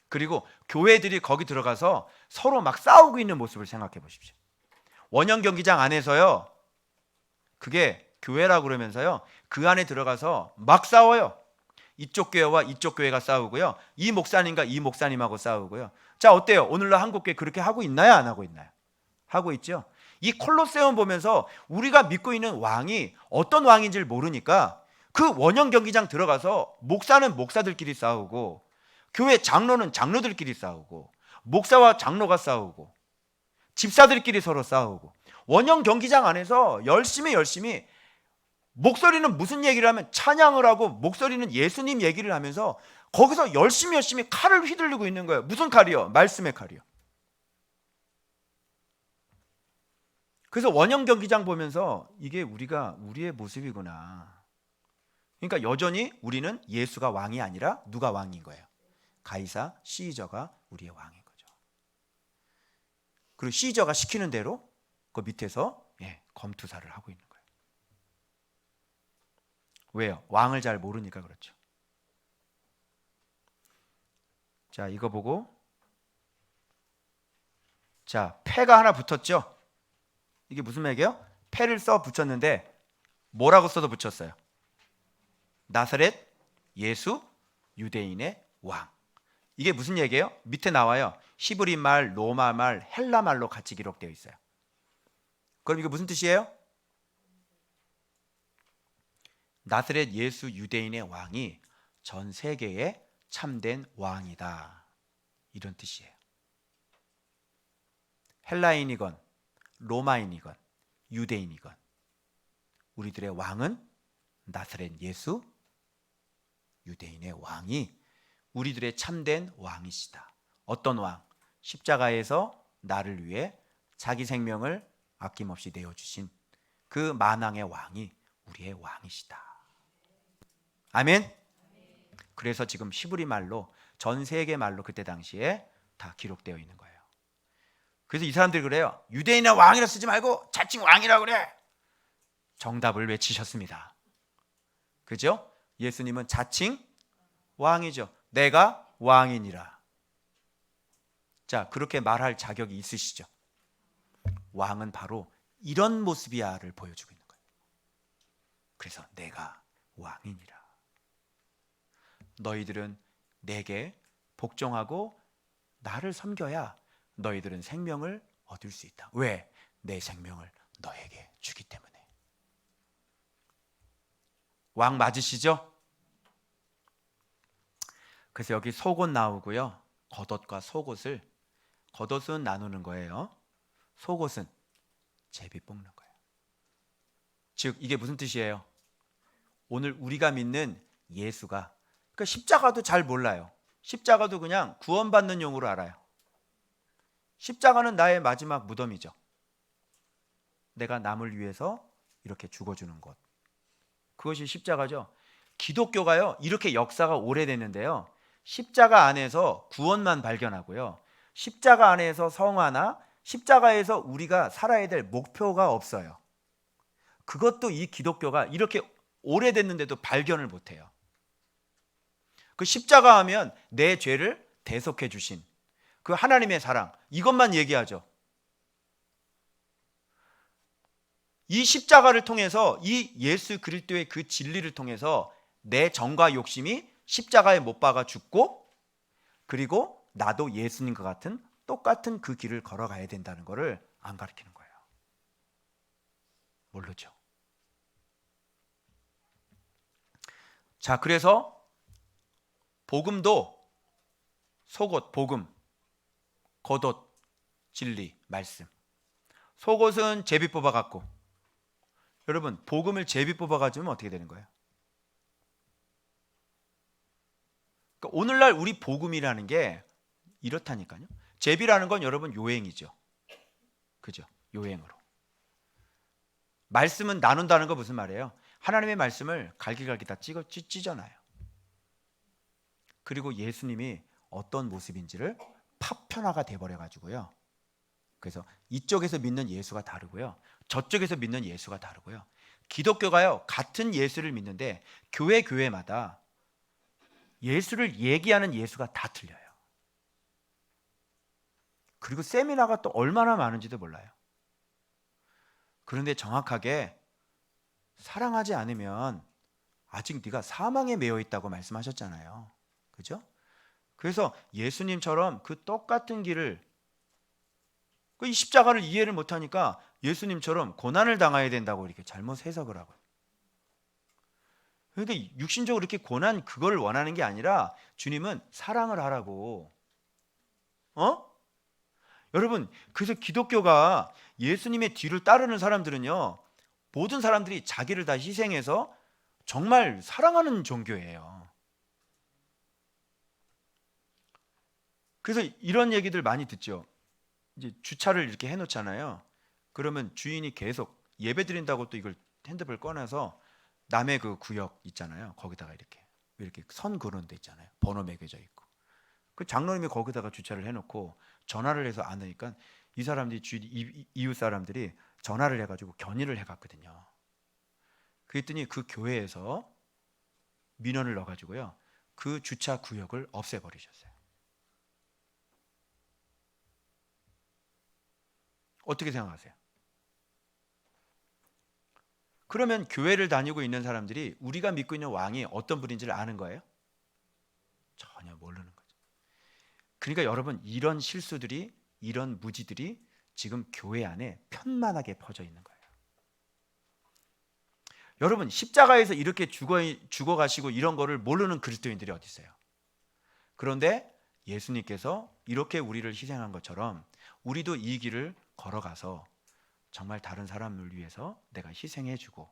그리고 교회들이 거기 들어가서 서로 막 싸우고 있는 모습을 생각해 보십시오. 원형 경기장 안에서요, 그게 교회라고 그러면서요, 그 안에 들어가서 막 싸워요. 이쪽 교회와 이쪽 교회가 싸우고요, 이 목사님과 이 목사님하고 싸우고요. 자, 어때요? 오늘날 한국교회 그렇게 하고 있나요? 안 하고 있나요? 하고 있죠. 이 콜로세움 보면서 우리가 믿고 있는 왕이 어떤 왕인지를 모르니까 그 원형 경기장 들어가서 목사는 목사들끼리 싸우고, 교회 장로는 장로들끼리 싸우고, 목사와 장로가 싸우고, 집사들끼리 서로 싸우고, 원형 경기장 안에서 열심히 목소리는 무슨 얘기를 하면 찬양을 하고 목소리는 예수님 얘기를 하면서 거기서 열심히 칼을 휘둘리고 있는 거예요. 무슨 칼이요? 말씀의 칼이요. 그래서 원형 경기장 보면서 이게 우리의 모습이구나. 그러니까 여전히 우리는 예수가 왕이 아니라 누가 왕인 거예요? 가이사 시저가 우리의 왕인 거죠. 그리고 시저가 시키는 대로 그 밑에서 검투사를 하고 있는 거예요. 왜요? 왕을 잘 모르니까 그렇죠. 자, 이거 보고, 자, 패가 하나 붙었죠? 이게 무슨 얘기예요? 패를 써 붙였는데 뭐라고 써서 붙였어요? 나사렛 예수 유대인의 왕. 이게 무슨 얘기예요? 밑에 나와요. 히브리 말, 로마 말, 헬라 말로 같이 기록되어 있어요. 그럼 이게 무슨 뜻이에요? 나사렛 예수 유대인의 왕이 전 세계에 참된 왕이다. 이런 뜻이에요. 헬라인이건 로마인이건 유대인이건 우리들의 왕은 나사렛 예수 유대인의 왕이 우리들의 참된 왕이시다. 어떤 왕? 십자가에서 나를 위해 자기 생명을 아낌없이 내어주신 그 만왕의 왕이 우리의 왕이시다. 아멘. 그래서 지금 히브리 말로 전 세계 말로 그때 당시에 다 기록되어 있는 거예요. 그래서 이 사람들이 그래요. 유대인의 왕이라 쓰지 말고 자칭 왕이라고 그래. 정답을 외치셨습니다. 그죠? 예수님은 자칭 왕이죠. 내가 왕이니라. 자, 그렇게 말할 자격이 있으시죠? 왕은 바로 이런 모습이야를 보여주고 있는 거예요. 그래서 내가 왕이니라. 너희들은 내게 복종하고 나를 섬겨야 너희들은 생명을 얻을 수 있다. 왜? 내 생명을 너에게 주기 때문에. 왕 맞으시죠? 그래서 여기 속옷 나오고요. 겉옷과 속옷을, 겉옷은 나누는 거예요. 속옷은 제비 뽑는 거예요. 즉 이게 무슨 뜻이에요? 오늘 우리가 믿는 예수가, 그러니까 십자가도 잘 몰라요. 십자가도 그냥 구원받는 용으로 알아요. 십자가는 나의 마지막 무덤이죠. 내가 남을 위해서 이렇게 죽어주는 것, 그것이 십자가죠. 기독교가요 이렇게 역사가 오래됐는데요, 십자가 안에서 구원만 발견하고요, 십자가 안에서 성화나 십자가에서 우리가 살아야 될 목표가 없어요. 그것도 이 기독교가 이렇게 오래됐는데도 발견을 못해요. 그 십자가 하면 내 죄를 대속해 주신 그 하나님의 사랑, 이것만 얘기하죠. 이 십자가를 통해서, 이 예수 그리스도의 그 진리를 통해서 내 정과 욕심이 십자가에 못 박아 죽고, 그리고 나도 예수님과 같은 똑같은 그 길을 걸어가야 된다는 것을 안 가르치는 거예요. 모르죠. 자, 그래서 복음도 속옷, 복음, 겉옷, 진리, 말씀. 속옷은 제비 뽑아 갖고, 여러분 복음을 제비 뽑아 가지면 어떻게 되는 거예요? 그러니까 오늘날 우리 복음이라는 게 이렇다니까요. 제비라는 건 여러분 요행이죠. 그죠? 요행으로. 말씀은 나눈다는 거 무슨 말이에요? 하나님의 말씀을 갈기갈기 다 찢어놔요. 그리고 예수님이 어떤 모습인지를 파편화가 돼버려 가지고요. 그래서 이쪽에서 믿는 예수가 다르고요, 저쪽에서 믿는 예수가 다르고요. 기독교가요 같은 예수를 믿는데 교회마다 예수를 얘기하는 예수가 다 틀려요. 그리고 세미나가 또 얼마나 많은지도 몰라요. 그런데 정확하게 사랑하지 않으면 아직 네가 사망에 매여 있다고 말씀하셨잖아요. 그죠? 그래서 예수님처럼 그 똑같은 길을, 이 십자가를 이해를 못하니까 예수님처럼 고난을 당해야 된다고 이렇게 잘못 해석을 하고, 그러니까 육신적으로 이렇게 고난 그걸 원하는 게 아니라 주님은 사랑을 하라고. 여러분, 그래서 기독교가 예수님의 뒤를 따르는 사람들은요, 모든 사람들이 자기를 다 희생해서 정말 사랑하는 종교예요. 그래서 이런 얘기들 많이 듣죠. 이제 주차를 이렇게 해놓잖아요. 그러면 주인이 계속 예배 드린다고 또 이걸 핸드폰을 꺼내서 남의 그 구역 있잖아요. 거기다가 이렇게 선 그런 데 있잖아요. 번호 매겨져 있고. 그 장로님이 거기다가 주차를 해놓고 전화를 해서 안 하니까 이 사람들이 이웃 사람들이 전화를 해가지고 견인을 해갔거든요. 그랬더니 그 교회에서 민원을 넣어가지고요, 그 주차 구역을 없애버리셨어요. 어떻게 생각하세요? 그러면 교회를 다니고 있는 사람들이 우리가 믿고 있는 왕이 어떤 분인지를 아는 거예요? 전혀 모르는 거죠. 그러니까 여러분, 이런 실수들이, 이런 무지들이 지금 교회 안에 편만하게 퍼져 있는 거예요. 여러분, 십자가에서 이렇게 죽어가시고 이런 거를 모르는 그리스도인들이 어디 있어요? 그런데 예수님께서 이렇게 우리를 희생한 것처럼 우리도 이 길을 걸어가서 정말 다른 사람을 위해서 내가 희생해주고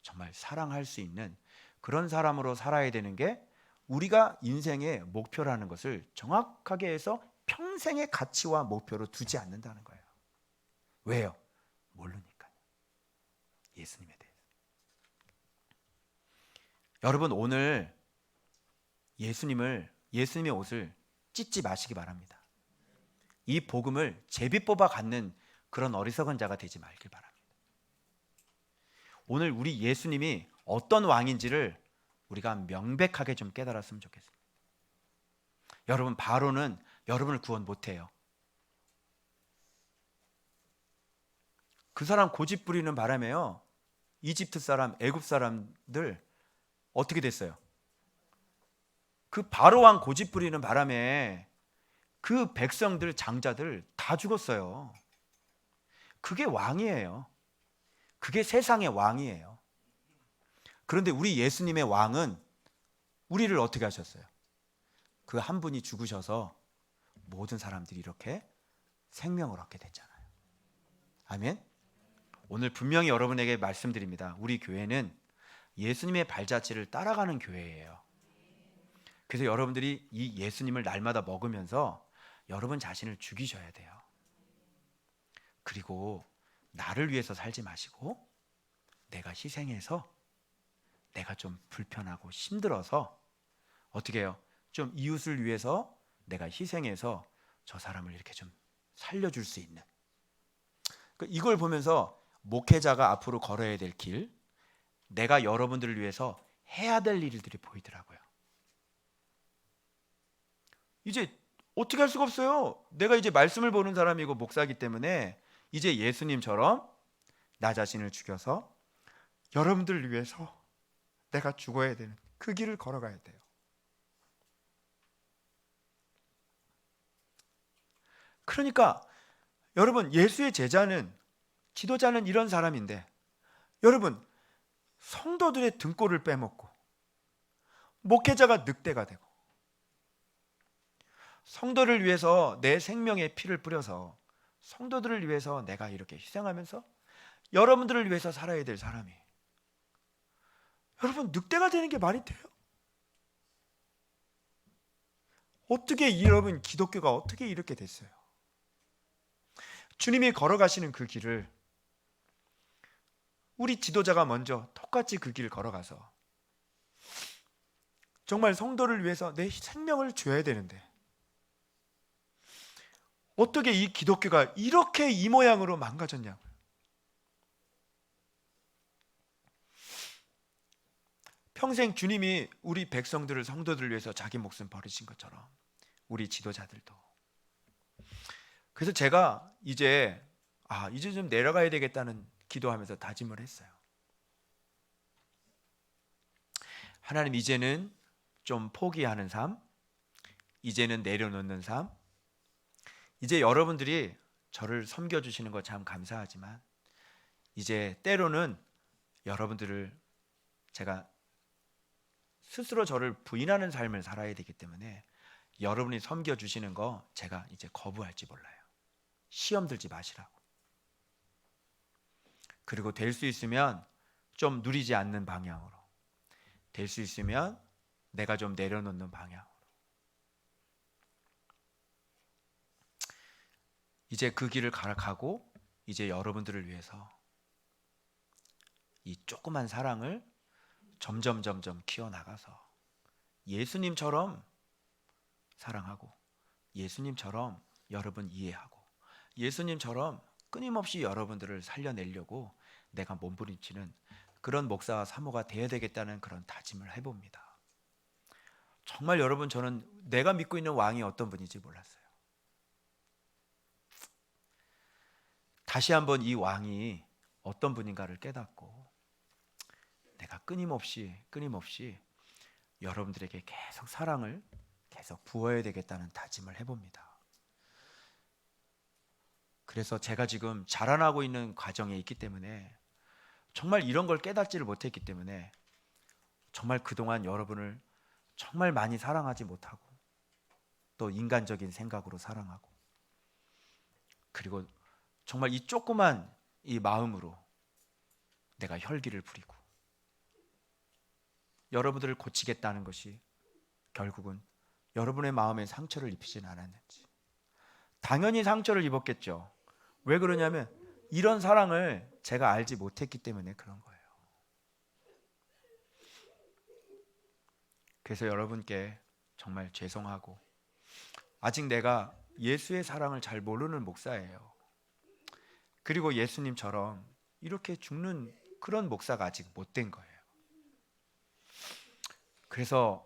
정말 사랑할 수 있는 그런 사람으로 살아야 되는 게 우리가 인생의 목표라는 것을 정확하게 해서 평생의 가치와 목표로 두지 않는다는 거예요. 왜요? 모르니까요. 예수님에 대해서. 여러분, 오늘 예수님의 옷을 찢지 마시기 바랍니다. 이 복음을 제비 뽑아 갖는 그런 어리석은 자가 되지 말길 바랍니다. 오늘 우리 예수님이 어떤 왕인지를 우리가 명백하게 좀 깨달았으면 좋겠습니다. 여러분, 바로는 여러분을 구원 못해요. 그 사람 고집 부리는 바람에요, 이집트 사람, 애굽 사람들 어떻게 됐어요? 그 바로 왕 고집 부리는 바람에 그 백성들, 장자들 다 죽었어요. 그게 왕이에요. 그게 세상의 왕이에요. 그런데 우리 예수님의 왕은 우리를 어떻게 하셨어요? 그 한 분이 죽으셔서 모든 사람들이 이렇게 생명을 얻게 됐잖아요. 아멘. 오늘 분명히 여러분에게 말씀드립니다. 우리 교회는 예수님의 발자취를 따라가는 교회예요. 그래서 여러분들이 이 예수님을 날마다 먹으면서 여러분 자신을 죽이셔야 돼요. 그리고 나를 위해서 살지 마시고 내가 희생해서, 내가 좀 불편하고 힘들어서 어떻게 해요? 좀 이웃을 위해서 내가 희생해서 저 사람을 이렇게 좀 살려줄 수 있는, 이걸 보면서 목회자가 앞으로 걸어야 될 길, 내가 여러분들을 위해서 해야 될 일들이 보이더라고요. 이제 어떻게 할 수가 없어요. 내가 이제 말씀을 보는 사람이고 목사이기 때문에 이제 예수님처럼 나 자신을 죽여서 여러분들을 위해서 내가 죽어야 되는 그 길을 걸어가야 돼요. 그러니까 여러분, 예수의 제자는, 지도자는 이런 사람인데, 여러분, 성도들의 등골을 빼먹고 목회자가 늑대가 되고 성도를 위해서 내 생명의 피를 뿌려서 성도들을 위해서 내가 이렇게 희생하면서 여러분들을 위해서 살아야 될 사람이, 여러분, 늑대가 되는 게 말이 돼요? 어떻게 여러분, 기독교가 어떻게 이렇게 됐어요? 주님이 걸어가시는 그 길을 우리 지도자가 먼저 똑같이 그 길을 걸어가서 정말 성도를 위해서 내 생명을 줘야 되는데 어떻게 이 기독교가 이렇게 이 모양으로 망가졌냐고요. 평생 주님이 우리 백성들을, 성도들을 위해서 자기 목숨 버리신 것처럼 우리 지도자들도. 그래서 제가 이제 좀 내려가야 되겠다는 기도하면서 다짐을 했어요. 하나님, 이제는 좀 포기하는 삶, 이제는 내려놓는 삶, 이제 여러분들이 저를 섬겨주시는 거 참 감사하지만 이제 때로는 여러분들을 제가 스스로 저를 부인하는 삶을 살아야 되기 때문에 여러분이 섬겨주시는 거 제가 이제 거부할지 몰라요. 시험 들지 마시라고. 그리고 될 수 있으면 좀 누리지 않는 방향으로, 될 수 있으면 내가 좀 내려놓는 방향으로. 이제 그 길을 가고 이제 여러분들을 위해서 이 조그만 사랑을 점점 키워나가서 예수님처럼 사랑하고, 예수님처럼 여러분 이해하고, 예수님처럼 끊임없이 여러분들을 살려내려고 내가 몸부림치는 그런 목사와 사모가 되어야 되겠다는 그런 다짐을 해봅니다. 정말 여러분, 저는 내가 믿고 있는 왕이 어떤 분인지 몰랐어요. 다시 한번 이 왕이 어떤 분인가를 깨닫고 내가 끊임없이 여러분들에게 계속 사랑을 계속 부어야 되겠다는 다짐을 해봅니다. 그래서 제가 지금 자라나고 있는 과정에 있기 때문에, 정말 이런 걸 깨닫지를 못했기 때문에 정말 그동안 여러분을 정말 많이 사랑하지 못하고, 또 인간적인 생각으로 사랑하고, 그리고 정말 이 조그만 이 마음으로 내가 혈기를 부리고 여러분들을 고치겠다는 것이 결국은 여러분의 마음에 상처를 입히진 않았는지. 당연히 상처를 입었겠죠. 왜 그러냐면 이런 사랑을 제가 알지 못했기 때문에 그런 거예요. 그래서 여러분께 정말 죄송하고, 아직 내가 예수의 사랑을 잘 모르는 목사예요. 그리고 예수님처럼 이렇게 죽는 그런 목사가 아직 못 된 거예요. 그래서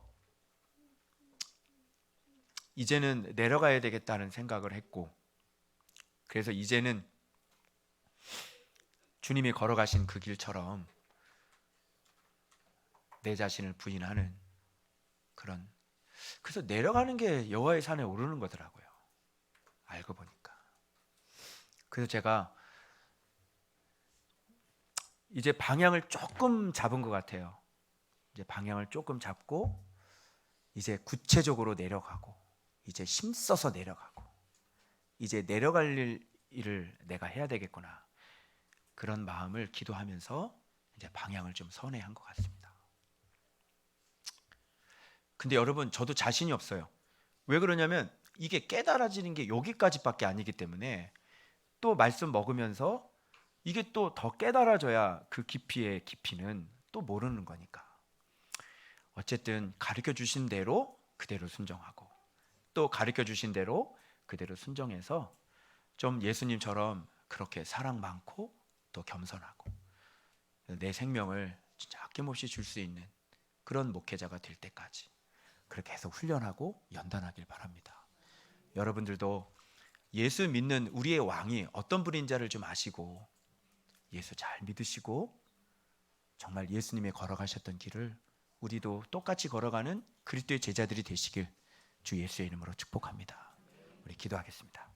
이제는 내려가야 되겠다는 생각을 했고, 그래서 이제는 주님이 걸어가신 그 길처럼 내 자신을 부인하는 그런, 그래서 내려가는 게 여호와의 산에 오르는 거더라고요, 알고 보니까. 그래서 제가 이제 방향을 조금 잡은 것 같아요. 이제 방향을 조금 잡고 이제 구체적으로 내려가고, 이제 힘써서 내려가고, 이제 내려갈 일을 내가 해야 되겠구나, 그런 마음을 기도하면서 이제 방향을 좀 선회한 것 같습니다. 근데 여러분, 저도 자신이 없어요. 왜 그러냐면 이게 깨달아지는 게 여기까지밖에 아니기 때문에, 또 말씀 먹으면서 이게 또 더 깨달아져야 그 깊이의 깊이는 또 모르는 거니까. 어쨌든 가르쳐 주신 대로 그대로 순종하고, 또 가르쳐 주신 대로 그대로 순종해서 좀 예수님처럼 그렇게 사랑 많고 또 겸손하고 내 생명을 진짜 아낌없이 줄 수 있는 그런 목회자가 될 때까지 그렇게 계속 훈련하고 연단하길 바랍니다. 여러분들도 예수 믿는 우리의 왕이 어떤 분인지를 좀 아시고, 예수 잘 믿으시고 정말 예수님이 걸어가셨던 길을 우리도 똑같이 걸어가는 그리스도의 제자들이 되시길 주 예수의 이름으로 축복합니다. 우리 기도하겠습니다.